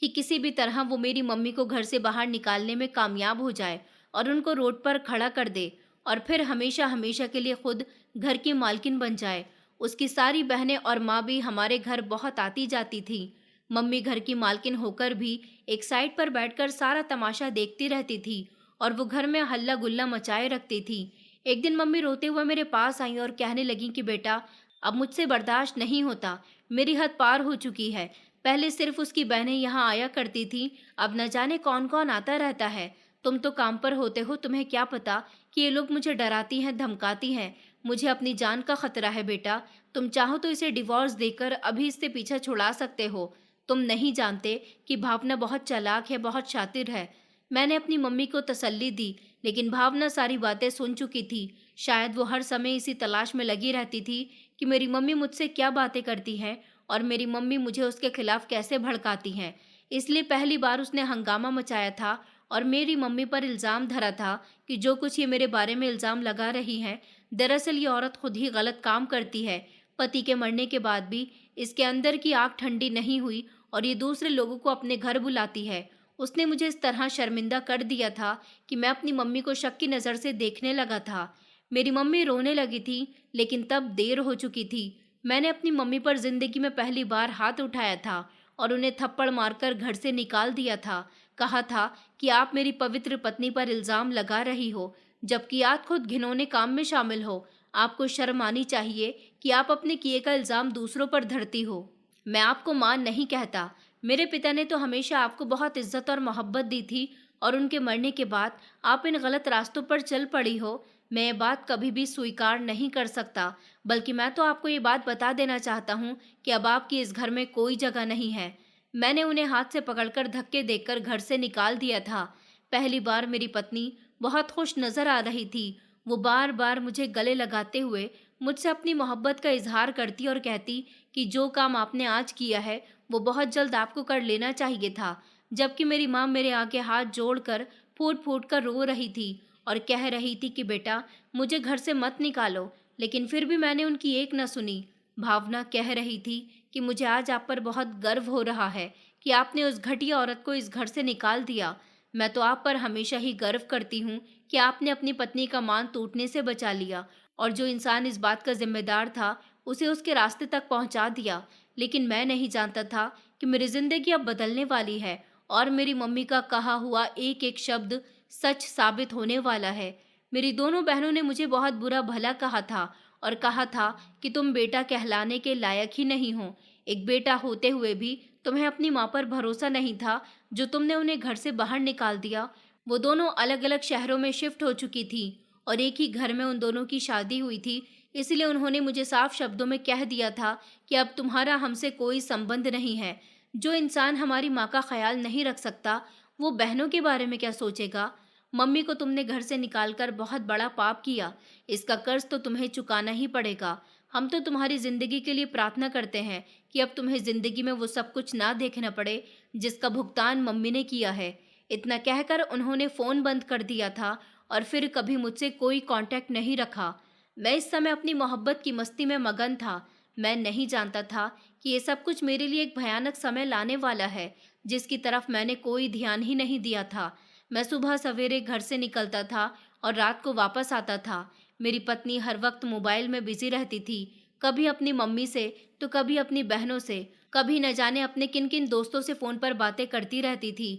कि किसी भी तरह वो मेरी मम्मी को घर से बाहर निकालने में कामयाब हो जाए और उनको रोड पर खड़ा कर दे और फिर हमेशा हमेशा के लिए खुद घर की मालकिन बन जाए। उसकी सारी बहनें और माँ भी हमारे घर बहुत आती जाती थी। मम्मी घर की मालकिन होकर भी एक साइड पर बैठकर सारा तमाशा देखती रहती थी और वो घर में हल्ला गुल्ला मचाए रखती थी। एक दिन मम्मी रोते हुए मेरे पास आई और कहने लगी कि बेटा, अब मुझसे बर्दाश्त नहीं होता, मेरी हद पार हो चुकी है। पहले सिर्फ उसकी बहनें यहाँ आया करती थी, अब न जाने कौन कौन आता रहता है। तुम तो काम पर होते हो, तुम्हें क्या पता कि ये लोग मुझे डराती हैं, धमकाती हैं। मुझे अपनी जान का खतरा है बेटा। तुम चाहो तो इसे डिवोर्स देकर अभी इससे पीछा छुड़ा सकते हो। तुम नहीं जानते कि भावना बहुत चालाक है, बहुत शातिर है। मैंने अपनी मम्मी को तसल्ली दी, लेकिन भावना सारी बातें सुन चुकी थी। शायद वो हर समय इसी तलाश में लगी रहती थी कि मेरी मम्मी मुझसे क्या बातें करती हैं और मेरी मम्मी मुझे उसके खिलाफ कैसे भड़काती हैं। इसलिए पहली बार उसने हंगामा मचाया था और मेरी मम्मी पर इल्ज़ाम धरा था कि जो कुछ ये मेरे बारे में इल्ज़ाम लगा रही है, दरअसल ये औरत खुद ही गलत काम करती है। पति के मरने के बाद भी इसके अंदर की आग ठंडी नहीं हुई और ये दूसरे लोगों को अपने घर बुलाती है। उसने मुझे इस तरह शर्मिंदा कर दिया था कि मैं अपनी मम्मी को शक की नज़र से देखने लगा था। मेरी मम्मी रोने लगी थी, लेकिन तब देर हो चुकी थी। मैंने अपनी मम्मी पर जिंदगी में पहली बार हाथ उठाया था और उन्हें थप्पड़ मारकर घर से निकाल दिया था। कहा था कि आप मेरी पवित्र पत्नी पर इल्ज़ाम लगा रही हो, जबकि आप खुद घिनौने काम में शामिल हो। आपको शर्म आनी चाहिए कि आप अपने किए का इल्ज़ाम दूसरों पर धरती हो। मैं आपको मां नहीं कहता। मेरे पिता ने तो हमेशा आपको बहुत इज्जत और मोहब्बत दी थी और उनके मरने के बाद आप इन गलत रास्तों पर चल पड़ी हो। मैं ये बात कभी भी स्वीकार नहीं कर सकता, बल्कि मैं तो आपको ये बात बता देना चाहता हूँ कि अब आपकी इस घर में कोई जगह नहीं है। मैंने उन्हें हाथ से पकड़कर धक्के देकर घर से निकाल दिया था। पहली बार मेरी पत्नी बहुत खुश नजर आ रही थी। वो बार बार मुझे गले लगाते हुए मुझसे अपनी मोहब्बत का इजहार करती और कहती कि जो काम आपने आज किया है वो बहुत जल्द आपको कर लेना चाहिए था। जबकि मेरी माँ मेरे आगे हाथ जोड़कर फूट फूट कर रो रही थी और कह रही थी कि बेटा, मुझे घर से मत निकालो, लेकिन फिर भी मैंने उनकी एक न सुनी। भावना कह रही थी कि मुझे आज आप पर बहुत गर्व हो रहा है कि आपने उस घटिया औरत को इस घर से निकाल दिया। मैं तो आप पर हमेशा ही गर्व करती हूँ कि आपने अपनी पत्नी का मान टूटने से बचा लिया और जो इंसान इस बात का जिम्मेदार था, उसे उसके रास्ते तक पहुँचा दिया। लेकिन मैं नहीं जानता था कि मेरी ज़िंदगी अब बदलने वाली है और मेरी मम्मी का कहा हुआ एक-एक शब्द सच साबित होने वाला है। मेरी दोनों बहनों ने मुझे बहुत बुरा भला कहा था और कहा था कि तुम बेटा कहलाने के लायक ही नहीं हो। एक बेटा होते हुए भी तुम्हें अपनी माँ पर भरोसा नहीं था, जो तुमने उन्हें घर से बाहर निकाल दिया। वो दोनों अलग-अलग शहरों में शिफ्ट हो चुकी थी और एक ही घर में उन दोनों की शादी हुई थी। इसलिए उन्होंने मुझे साफ शब्दों में कह दिया था कि अब तुम्हारा हमसे कोई संबंध नहीं है। जो इंसान हमारी माँ का ख्याल नहीं रख सकता, वो बहनों के बारे में क्या सोचेगा? मम्मी को तुमने घर से निकालकर बहुत बड़ा पाप किया। इसका कर्ज तो तुम्हें चुकाना ही पड़ेगा। हम तो तुम्हारी जिंदगी के लिए प्रार्थना करते हैं कि अब तुम्हें जिंदगी में वो सब कुछ ना देखना पड़े जिसका भुगतान मम्मी ने किया है। इतना कहकर उन्होंने फोन बंद कर दिया था और फिर कभी मुझसे कोई कांटेक्ट नहीं रखा। मैं इस समय अपनी मोहब्बत की मस्ती में मगन था। मैं नहीं जानता था कि ये सब कुछ मेरे लिए एक भयानक समय लाने वाला है, जिसकी तरफ मैंने कोई ध्यान ही नहीं दिया था। मैं सुबह सवेरे घर से निकलता था और रात को वापस आता था। मेरी पत्नी हर वक्त मोबाइल में बिजी रहती थी, कभी अपनी मम्मी से तो कभी अपनी बहनों से, कभी न जाने अपने किन किन दोस्तों से फ़ोन पर बातें करती रहती थी।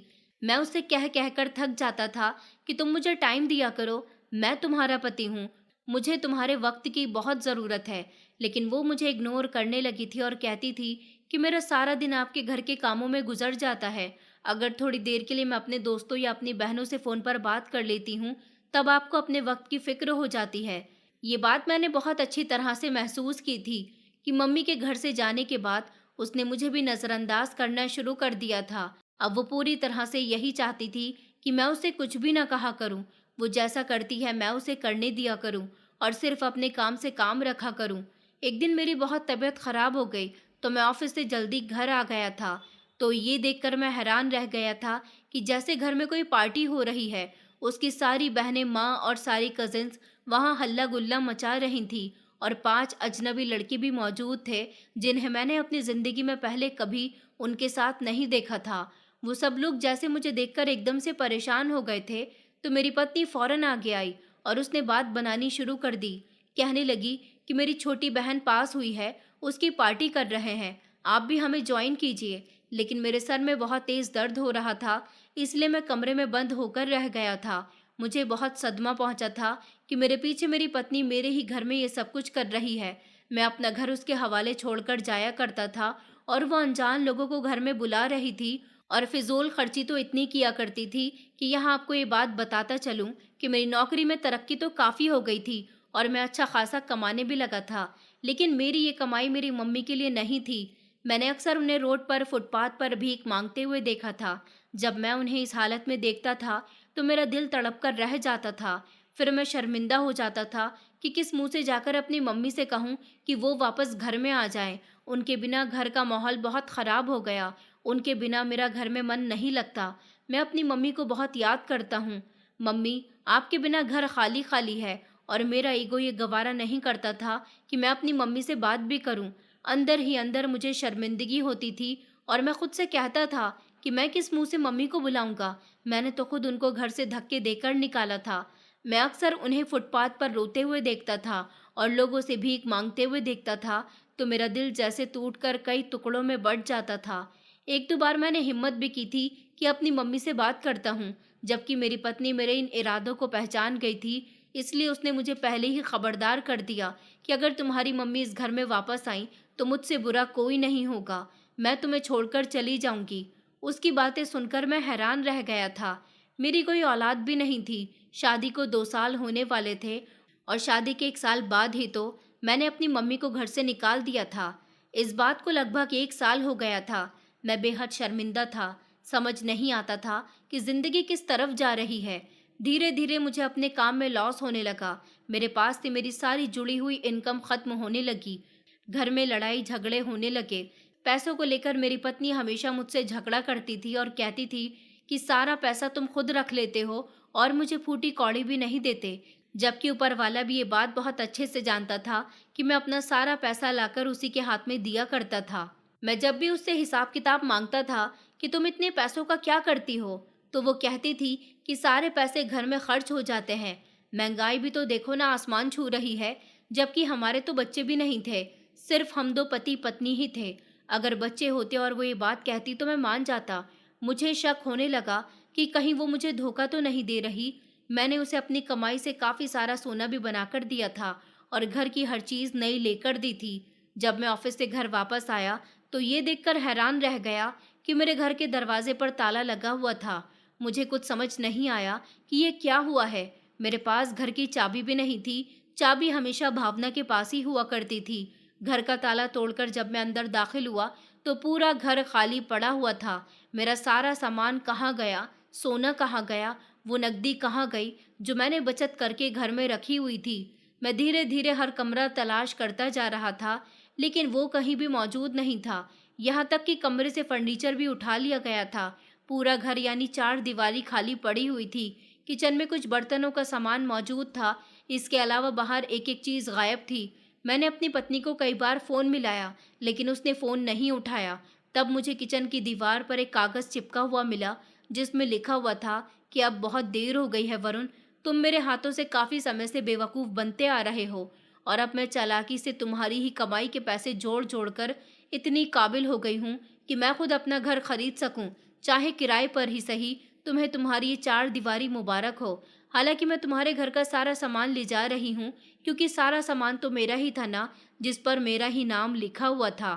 मैं उससे कह कहकर थक जाता था कि तुम मुझे टाइम दिया करो, मैं तुम्हारा पति हूँ, मुझे तुम्हारे वक्त की बहुत ज़रूरत है। लेकिन वो मुझे इग्नोर करने लगी थी और कहती थी कि मेरा सारा दिन आपके घर के कामों में गुजर जाता है। अगर थोड़ी देर के लिए मैं अपने दोस्तों या अपनी बहनों से फ़ोन पर बात कर लेती हूँ, तब आपको अपने वक्त की फ़िक्र हो जाती है। ये बात मैंने बहुत अच्छी तरह से महसूस की थी कि मम्मी के घर से जाने के बाद उसने मुझे भी नज़रअंदाज करना शुरू कर दिया था। अब वो पूरी तरह से यही चाहती थी कि मैं उसे कुछ भी ना कहा करूं। वो जैसा करती है मैं उसे करने दिया करूं और सिर्फ अपने काम से काम रखा करूं। एक दिन मेरी बहुत तबीयत खराब हो गई तो मैं ऑफिस से जल्दी घर आ गया था। तो ये देखकर मैं हैरान रह गया था कि जैसे घर में कोई पार्टी हो रही है। उसकी सारी बहनें, माँ और सारी कजिन्स वहाँ हल्ला गुल्ला मचा रही थी और 5 अजनबी लड़के भी मौजूद थे, जिन्हें मैंने अपनी ज़िंदगी में पहले कभी उनके साथ नहीं देखा था। वो सब लोग जैसे मुझे देखकर एकदम से परेशान हो गए थे, तो मेरी पत्नी फ़ौरन आगे आई और उसने बात बनानी शुरू कर दी। कहने लगी कि मेरी छोटी बहन पास हुई है, उसकी पार्टी कर रहे हैं, आप भी हमें जॉइन कीजिए। लेकिन मेरे सर में बहुत तेज़ दर्द हो रहा था, इसलिए मैं कमरे में बंद होकर रह गया था। मुझे बहुत सदमा पहुंचा था कि मेरे पीछे मेरी पत्नी मेरे ही घर में ये सब कुछ कर रही है। मैं अपना घर उसके हवाले छोड़कर जाया करता था और वो अनजान लोगों को घर में बुला रही थी और फिजूल खर्ची तो इतनी किया करती थी कि यहाँ आपको ये बात बताता चलूँ कि मेरी नौकरी में तरक्की तो काफ़ी हो गई थी और मैं अच्छा खासा कमाने भी लगा था। लेकिन मेरी ये कमाई मेरी मम्मी के लिए नहीं थी। मैंने अक्सर उन्हें रोड पर, फुटपाथ पर भीख मांगते हुए देखा था। जब मैं उन्हें इस हालत में देखता था तो मेरा दिल तड़प कर रह जाता था। फिर मैं शर्मिंदा हो जाता था कि किस मुंह से जाकर अपनी मम्मी से कहूँ कि वो वापस घर में आ जाएं। उनके बिना घर का माहौल बहुत ख़राब हो गया। उनके बिना मेरा घर में मन नहीं लगता। मैं अपनी मम्मी को बहुत याद करता हूँ। मम्मी, आपके बिना घर खाली खाली है और मेरा ईगो ये गवारा नहीं करता था कि मैं अपनी मम्मी से बात भी करूँ। अंदर ही अंदर मुझे शर्मिंदगी होती थी और मैं खुद से कहता था कि मैं किस मुंह से मम्मी को बुलाऊंगा। मैंने तो खुद उनको घर से धक्के देकर निकाला था। मैं अक्सर उन्हें फुटपाथ पर रोते हुए देखता था और लोगों से भीख मांगते हुए देखता था, तो मेरा दिल जैसे टूटकर कई टुकड़ों में बंट जाता था। एक दो बार मैंने हिम्मत भी की थी कि अपनी मम्मी से बात करता हूँ, जबकि मेरी पत्नी मेरे इन इरादों को पहचान गई थी। इसलिए उसने मुझे पहले ही खबरदार कर दिया कि अगर तुम्हारी मम्मी इस घर में वापस आई तो मुझसे बुरा कोई नहीं होगा, मैं तुम्हें छोड़कर चली जाऊंगी। उसकी बातें सुनकर मैं हैरान रह गया था। मेरी कोई औलाद भी नहीं थी। शादी को 2 साल होने वाले थे और शादी के 1 साल बाद ही तो मैंने अपनी मम्मी को घर से निकाल दिया था। इस बात को लगभग 1 साल हो गया था। मैं बेहद शर्मिंदा था। समझ नहीं आता था कि जिंदगी किस तरफ जा रही है। धीरे धीरे मुझे अपने काम में लॉस होने लगा। मेरे पास से मेरी सारी जुड़ी हुई इनकम खत्म होने लगी। घर में लड़ाई झगड़े होने लगे। पैसों को लेकर मेरी पत्नी हमेशा मुझसे झगड़ा करती थी और कहती थी कि सारा पैसा तुम खुद रख लेते हो और मुझे फूटी कौड़ी भी नहीं देते। जबकि ऊपर वाला भी ये बात बहुत अच्छे से जानता था कि मैं अपना सारा पैसा लाकर उसी के हाथ में दिया करता था। मैं जब भी उससे हिसाब किताब मांगता था कि तुम इतने पैसों का क्या करती हो, तो वो कहती थी कि सारे पैसे घर में खर्च हो जाते हैं। महंगाई भी तो देखो ना आसमान छू रही है, जबकि हमारे तो बच्चे भी नहीं थे, सिर्फ हम दो पति पत्नी ही थे। अगर बच्चे होते और वो ये बात कहती तो मैं मान जाता। मुझे शक होने लगा कि कहीं वो मुझे धोखा तो नहीं दे रही। मैंने उसे अपनी कमाई से काफ़ी सारा सोना भी बनाकर दिया था और घर की हर चीज़ नई लेकर दी थी। जब मैं ऑफिस से घर वापस आया तो ये देखकर हैरान रह गया कि मेरे घर के दरवाजे पर ताला लगा हुआ था। मुझे कुछ समझ नहीं आया कि ये क्या हुआ है। मेरे पास घर की चाबी भी नहीं थी। चाबी हमेशा भावना के पास ही हुआ करती थी। घर का ताला तोड़कर जब मैं अंदर दाखिल हुआ तो पूरा घर खाली पड़ा हुआ था। मेरा सारा सामान कहाँ गया, सोना कहाँ गया, वो नकदी कहाँ गई जो मैंने बचत करके घर में रखी हुई थी। मैं धीरे धीरे हर कमरा तलाश करता जा रहा था, लेकिन वो कहीं भी मौजूद नहीं था। यहाँ तक कि कमरे से फर्नीचर भी उठा लिया गया था। पूरा घर यानी चार दीवारी खाली पड़ी हुई थी। किचन में कुछ बर्तनों का सामान मौजूद था, इसके अलावा बाहर एक एक चीज़ गायब थी। मैंने अपनी पत्नी को कई बार फ़ोन मिलाया, लेकिन उसने फ़ोन नहीं उठाया। तब मुझे किचन की दीवार पर एक कागज़ चिपका हुआ मिला, जिसमें लिखा हुआ था कि अब बहुत देर हो गई है वरुण, तुम मेरे हाथों से काफ़ी समय से बेवकूफ़ बनते आ रहे हो और अब मैं चालाकी से तुम्हारी ही कमाई के पैसे जोड़ जोड़ कर इतनी काबिल हो गई हूँ कि मैं खुद अपना घर खरीद सकूँ, चाहे किराए पर ही सही। तुम्हें तुम्हारी ये चार दीवारी मुबारक हो। हालांकि मैं तुम्हारे घर का सारा सामान ले जा रही हूँ, क्योंकि सारा सामान तो मेरा ही था ना, जिस पर मेरा ही नाम लिखा हुआ था।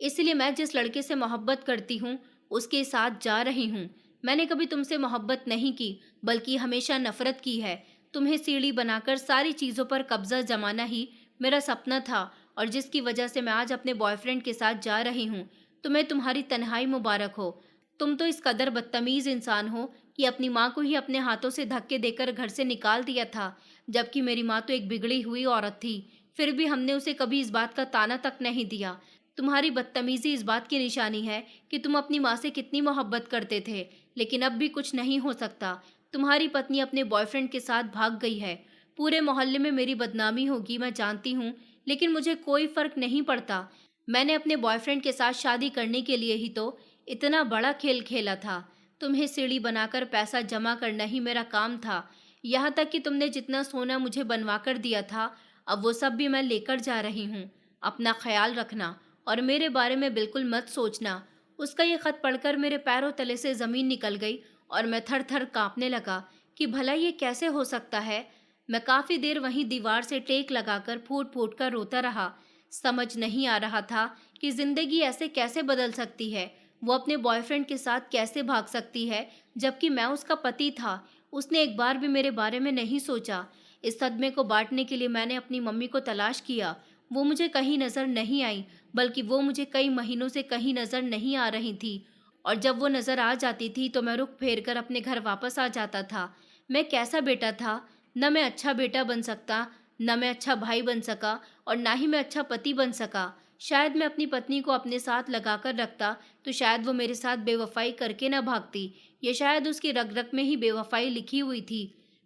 इसलिए मैं जिस लड़के से मोहब्बत करती हूँ उसके साथ जा रही हूँ। मैंने कभी तुमसे मोहब्बत नहीं की, बल्कि हमेशा नफरत की है। तुम्हें सीढ़ी बनाकर सारी चीज़ों पर कब्जा जमाना ही मेरा सपना था, और जिसकी वजह से मैं आज अपने बॉयफ्रेंड के साथ जा रही हूँ। तुम्हें तुम्हारी तन्हाई मुबारक हो। तुम तो इस कदर बदतमीज इंसान हो कि अपनी माँ को ही अपने हाथों से धक्के देकर घर से निकाल दिया था, जबकि मेरी माँ तो एक बिगड़ी हुई औरत थी। फिर भी हमने उसे कभी इस बात का ताना तक नहीं दिया। तुम्हारी बदतमीजी इस बात की निशानी है कि तुम अपनी माँ से कितनी मोहब्बत करते थे, लेकिन अब भी कुछ नहीं हो सकता। तुम्हारी पत्नी अपने बॉयफ्रेंड के साथ भाग गई है। पूरे मोहल्ले में मेरी बदनामी होगी मैं जानती हूँ, लेकिन मुझे कोई फर्क नहीं पड़ता। मैंने अपने बॉयफ्रेंड के साथ शादी करने के लिए ही तो इतना बड़ा खेल खेला था। तुम्हें सीढ़ी बनाकर पैसा जमा करना ही मेरा काम था। यहाँ तक कि तुमने जितना सोना मुझे बनवा कर दिया था, अब वो सब भी मैं लेकर जा रही हूँ। अपना ख्याल रखना और मेरे बारे में बिल्कुल मत सोचना। उसका ये खत पढ़कर मेरे पैरों तले से ज़मीन निकल गई और मैं थर थर काँपने लगा कि भला ये कैसे हो सकता है। मैं काफ़ी देर वहीं दीवार से टेक लगाकर फूट फूट कर रोता रहा। समझ नहीं आ रहा था कि ज़िंदगी ऐसे कैसे बदल सकती है। वो अपने बॉयफ्रेंड के साथ कैसे भाग सकती है, जबकि मैं उसका पति था। उसने एक बार भी मेरे बारे में नहीं सोचा। इस सदमे को बांटने के लिए मैंने अपनी मम्मी को तलाश किया। वो मुझे कहीं नज़र नहीं आई, बल्कि वो मुझे कई महीनों से कहीं नज़र नहीं आ रही थी। और जब वो नज़र आ जाती थी तो मैं रुख फेर कर अपने घर वापस आ जाता था। मैं कैसा बेटा था। न मैं अच्छा बेटा बन सकता, न मैं अच्छा भाई बन सका, और ना ही मैं अच्छा पति बन सका। शायद मैं अपनी पत्नी को अपने साथ लगाकर रखता तो शायद वो मेरे साथ बेवफाई करके न भागती। ये शायद उसकी रग रग में ही बेवफाई लिखी हुई थी।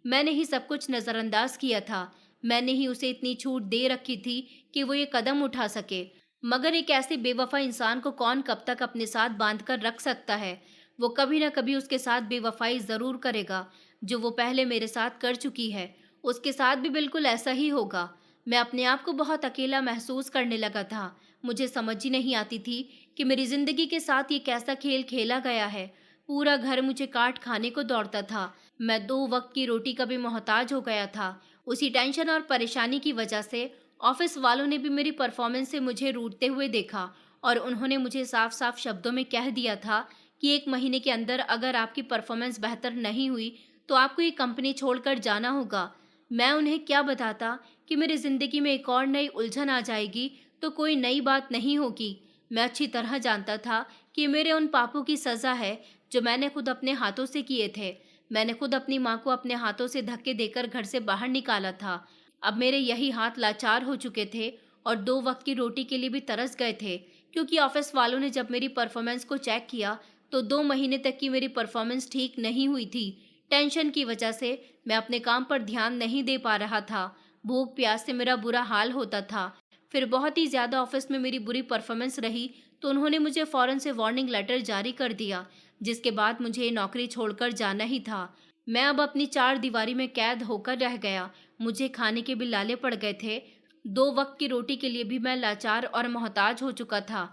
मैंने ही सब कुछ नज़रअंदाज किया था। मैंने ही उसे इतनी छूट दे रखी थी कि वो ये कदम उठा सके। मगर एक ऐसे बेवफा इंसान को कौन कब तक अपने साथ बांध कर रख सकता है। वो कभी ना कभी उसके साथ बेवफाई ज़रूर करेगा। जो वो पहले मेरे साथ कर चुकी है, उसके साथ भी बिल्कुल ऐसा ही होगा। मैं अपने आप को बहुत अकेला महसूस करने लगा था। मुझे समझ ही नहीं आती थी कि मेरी जिंदगी के साथ ये कैसा खेल खेला गया है। पूरा घर मुझे काट खाने को दौड़ता था। मैं दो वक्त की रोटी का भी मोहताज हो गया था। उसी टेंशन और परेशानी की वजह से ऑफिस वालों ने भी मेरी परफॉर्मेंस से मुझे रूठते हुए देखा, और उन्होंने मुझे साफ साफ शब्दों में कह दिया था कि 1 महीने के अंदर अगर आपकी परफॉर्मेंस बेहतर नहीं हुई तो आपको ये कंपनी छोड़कर जाना होगा। मैं उन्हें क्या बताता कि मेरी ज़िंदगी में एक और नई उलझन आ जाएगी तो कोई नई बात नहीं होगी। मैं अच्छी तरह जानता था कि मेरे उन पापों की सज़ा है जो मैंने खुद अपने हाथों से किए थे। मैंने खुद अपनी माँ को अपने हाथों से धक्के देकर घर से बाहर निकाला था। अब मेरे यही हाथ लाचार हो चुके थे और 2 वक्त की रोटी के लिए भी तरस गए थे, क्योंकि ऑफिस वालों ने जब मेरी परफॉर्मेंस को चेक किया तो 2 महीने तक की मेरी परफॉर्मेंस ठीक नहीं हुई थी। टेंशन की वजह से मैं अपने काम पर ध्यान नहीं दे पा रहा था। भूख प्यास से मेरा बुरा हाल होता था। फिर बहुत ही ज़्यादा ऑफिस में मेरी बुरी परफॉर्मेंस रही तो उन्होंने मुझे फ़ौरन से वार्निंग लेटर जारी कर दिया, जिसके बाद मुझे नौकरी छोड़कर जाना ही था। मैं अब अपनी चार दीवारी में कैद होकर रह गया। मुझे खाने के भी लाले पड़ गए थे। दो वक्त की रोटी के लिए भी मैं लाचार और मोहताज हो चुका था।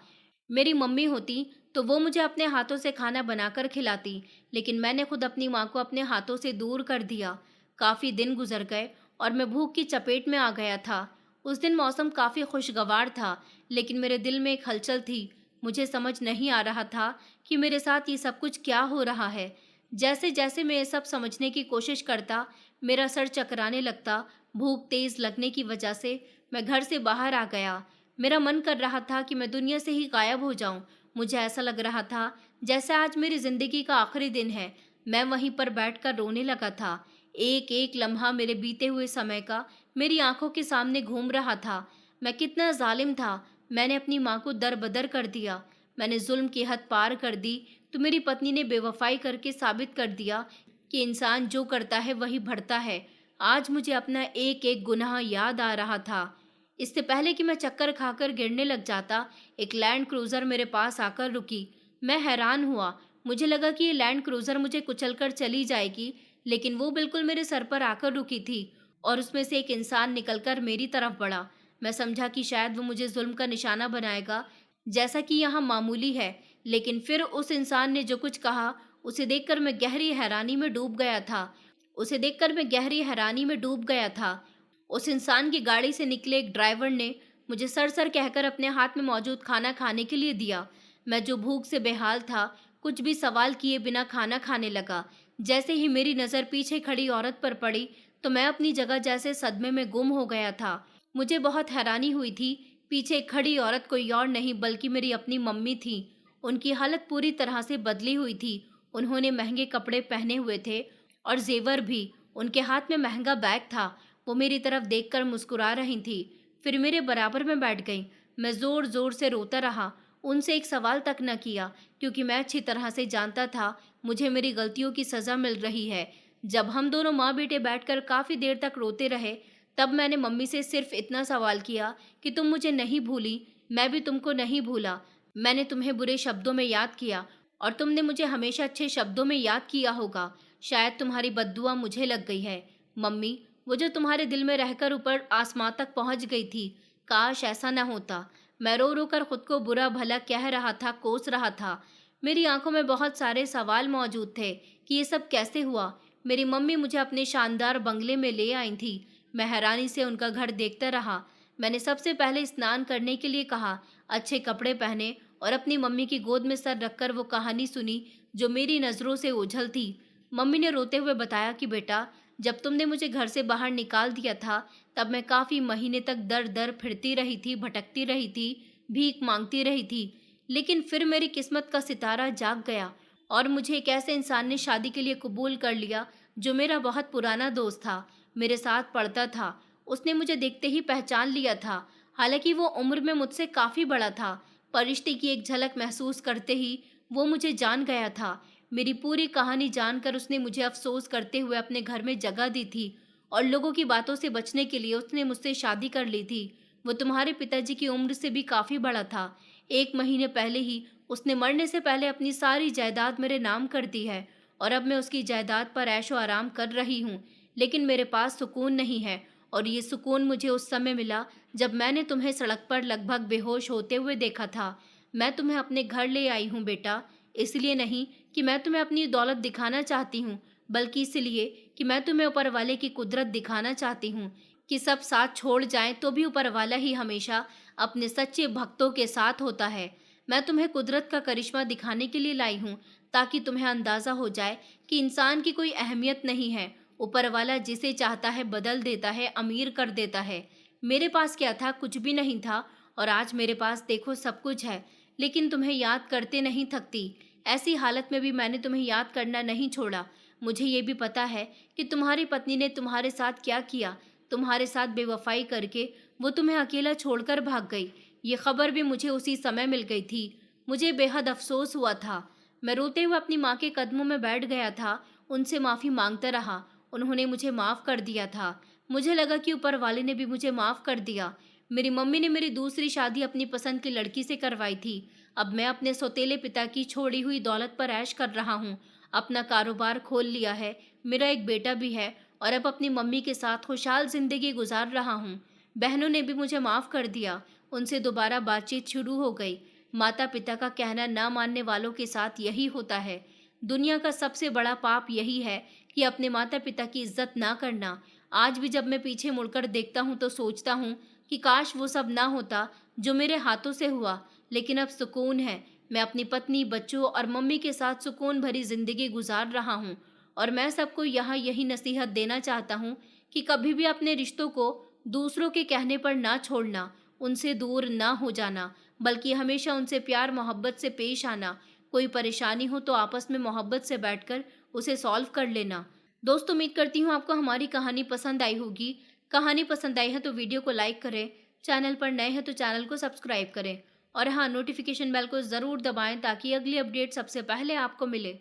मेरी मम्मी होती तो वो मुझे अपने हाथों से खाना बनाकर खिलाती, लेकिन मैंने खुद अपनी माँ को अपने हाथों से दूर कर दिया। काफ़ी दिन गुजर गए और मैं भूख की चपेट में आ गया था। उस दिन मौसम काफ़ी खुशगवार था, लेकिन मेरे दिल में एक हलचल थी। मुझे समझ नहीं आ रहा था कि मेरे साथ ये सब कुछ क्या हो रहा है। जैसे जैसे मैं ये सब समझने की कोशिश करता, मेरा सर चकराने लगता। भूख तेज़ लगने की वजह से मैं घर से बाहर आ गया। मेरा मन कर रहा था कि मैं दुनिया से ही गायब हो जाऊं। मुझे ऐसा लग रहा था जैसे आज मेरी जिंदगी का आखिरी दिन है। मैं वहीं पर बैठकर रोने लगा था। एक एक लम्हा मेरे बीते हुए समय का मेरी आंखों के सामने घूम रहा था। मैं कितना जालिम था। मैंने अपनी माँ को दरबदर कर दिया। मैंने जुल्म की हद पार कर दी, तो मेरी पत्नी ने बेवफाई करके साबित कर दिया कि इंसान जो करता है वही भरता है। आज मुझे अपना एक एक गुनाह याद आ रहा था। इससे पहले कि मैं चक्कर खाकर गिरने लग जाता, एक लैंड क्रूज़र मेरे पास आकर रुकी। मैं हैरान हुआ। मुझे लगा कि ये लैंड क्रूज़र मुझे कुचलकर चली जाएगी, लेकिन वो बिल्कुल मेरे सर पर आकर रुकी थी और उसमें से एक इंसान निकलकर मेरी तरफ बढ़ा। मैं समझा कि शायद वो मुझे जुल्म का निशाना बनाएगा, जैसा कि यहाँ मामूली है। लेकिन फिर उस इंसान ने जो कुछ कहा, उसे देखकर मैं गहरी हैरानी में डूब गया था। उसे देखकर मैं गहरी हैरानी में डूब गया था। उस इंसान की गाड़ी से निकले एक ड्राइवर ने मुझे सर सर कहकर अपने हाथ में मौजूद खाना खाने के लिए दिया। मैं जो भूख से बेहाल था, कुछ भी सवाल किए बिना खाना खाने लगा। जैसे ही मेरी नज़र पीछे खड़ी औरत पर पड़ी, तो मैं अपनी जगह जैसे सदमे में गुम हो गया था। मुझे बहुत हैरानी हुई थी। पीछे खड़ी औरत कोई और नहीं बल्कि मेरी अपनी मम्मी थी। उनकी हालत पूरी तरह से बदली हुई थी। उन्होंने महंगे कपड़े पहने हुए थे और जेवर भी। उनके हाथ में महंगा बैग था। वो मेरी तरफ देखकर मुस्कुरा रही थी, फिर मेरे बराबर में बैठ गई। मैं जोर जोर से रोता रहा, उनसे एक सवाल तक न किया, क्योंकि मैं अच्छी तरह से जानता था मुझे मेरी गलतियों की सज़ा मिल रही है। जब हम दोनों माँ बेटे बैठकर काफ़ी देर तक रोते रहे, तब मैंने मम्मी से सिर्फ इतना सवाल किया कि तुम मुझे नहीं भूली, मैं भी तुमको नहीं भूला। मैंने तुम्हें बुरे शब्दों में याद किया और तुमने मुझे हमेशा अच्छे शब्दों में याद किया होगा। शायद तुम्हारी बद्दुआ मुझे लग गई है। मम्मी, वो जो तुम्हारे दिल में रहकर ऊपर आसमां तक पहुंच गई थी, काश ऐसा न होता। मैं रो रो कर खुद को बुरा भला कह रहा था, कोस रहा था। मेरी आंखों में बहुत सारे सवाल मौजूद थे कि ये सब कैसे हुआ। मेरी मम्मी मुझे अपने शानदार बंगले में ले आई थी। मैं हैरानी से उनका घर देखता रहा। मैंने सबसे पहले स्नान करने के लिए कहा, अच्छे कपड़े पहने और अपनी मम्मी की गोद में सर रखकर वो कहानी सुनी जो मेरी नज़रों से ओझल थी। मम्मी ने रोते हुए बताया कि बेटा, जब तुमने मुझे घर से बाहर निकाल दिया था, तब मैं काफ़ी महीने तक दर दर फिरती रही थी, भटकती रही थी, भीख मांगती रही थी। लेकिन फिर मेरी किस्मत का सितारा जाग गया और मुझे एक ऐसे इंसान ने शादी के लिए कबूल कर लिया जो मेरा बहुत पुराना दोस्त था, मेरे साथ पढ़ता था। उसने मुझे देखते ही पहचान लिया था। हालांकि वो उम्र में मुझसे काफ़ी बड़ा था, पर रिश्ते की एक झलक महसूस करते ही वो मुझे जान गया था। मेरी पूरी कहानी जानकर उसने मुझे अफसोस करते हुए अपने घर में जगह दी थी और लोगों की बातों से बचने के लिए उसने मुझसे शादी कर ली थी। वो तुम्हारे पिताजी की उम्र से भी काफ़ी बड़ा था। एक महीने पहले ही उसने मरने से पहले अपनी सारी जायदाद मेरे नाम कर दी है और अब मैं उसकी जायदाद पर ऐशो आराम कर रही हूँ। लेकिन मेरे पास सुकून नहीं है और ये सुकून मुझे उस समय मिला जब मैंने तुम्हें सड़क पर लगभग बेहोश होते हुए देखा था। मैं तुम्हें अपने घर ले आई हूँ बेटा, इसलिए नहीं कि मैं तुम्हें अपनी दौलत दिखाना चाहती हूँ, बल्कि इसलिए कि मैं तुम्हें ऊपर वाले की कुदरत दिखाना चाहती हूँ कि सब साथ छोड़ जाएं तो भी ऊपर वाला ही हमेशा अपने सच्चे भक्तों के साथ होता है। मैं तुम्हें कुदरत का करिश्मा दिखाने के लिए लाई हूँ, ताकि तुम्हें अंदाज़ा हो जाए कि इंसान की कोई अहमियत नहीं है। ऊपर वाला जिसे चाहता है बदल देता है, अमीर कर देता है। मेरे पास क्या था? कुछ भी नहीं था, और आज मेरे पास देखो सब कुछ है। लेकिन तुम्हें याद करते नहीं थकती। ऐसी हालत में भी मैंने तुम्हें याद करना नहीं छोड़ा। मुझे ये भी पता है कि तुम्हारी पत्नी ने तुम्हारे साथ क्या किया। तुम्हारे साथ बेवफाई करके वो तुम्हें अकेला छोड़कर भाग गई। ये खबर भी मुझे उसी समय मिल गई थी। मुझे बेहद अफसोस हुआ था। मैं रोते हुए अपनी माँ के कदमों में बैठ गया था। उनसे माफ़ी मांगता रहा। उन्होंने मुझे माफ़ कर दिया था। मुझे लगा कि ऊपर वाले ने भी मुझे माफ़ कर दिया। मेरी मम्मी ने मेरी दूसरी शादी अपनी पसंद की लड़की से करवाई थी। अब मैं अपने सौतेले पिता की छोड़ी हुई दौलत पर ऐश कर रहा हूँ। अपना कारोबार खोल लिया है, मेरा एक बेटा भी है और अब अपनी मम्मी के साथ खुशहाल जिंदगी गुजार रहा हूँ। बहनों ने भी मुझे माफ कर दिया, उनसे दोबारा बातचीत शुरू हो गई। माता पिता का कहना ना मानने वालों के साथ यही होता है। दुनिया का सबसे बड़ा पाप यही है कि अपने माता पिता की इज्जत ना करना। आज भी जब मैं पीछे मुड़कर देखता हूँ तो सोचता हूँ कि काश वो सब ना होता जो मेरे हाथों से हुआ। लेकिन अब सुकून है, मैं अपनी पत्नी, बच्चों और मम्मी के साथ सुकून भरी जिंदगी गुजार रहा हूँ। और मैं सबको यहाँ यही नसीहत देना चाहता हूँ कि कभी भी अपने रिश्तों को दूसरों के कहने पर ना छोड़ना, उनसे दूर ना हो जाना, बल्कि हमेशा उनसे प्यार मोहब्बत से पेश आना। कोई परेशानी हो तो आपस में मोहब्बत से बैठकर उसे सॉल्व कर लेना। दोस्तों, उम्मीद करती हूँ आपको हमारी कहानी पसंद आई होगी। कहानी पसंद आई है तो वीडियो को लाइक करें, चैनल पर नए हैं तो चैनल को सब्सक्राइब करें और हाँ, नोटिफिकेशन बेल को ज़रूर दबाएं ताकि अगली अपडेट सबसे पहले आपको मिले।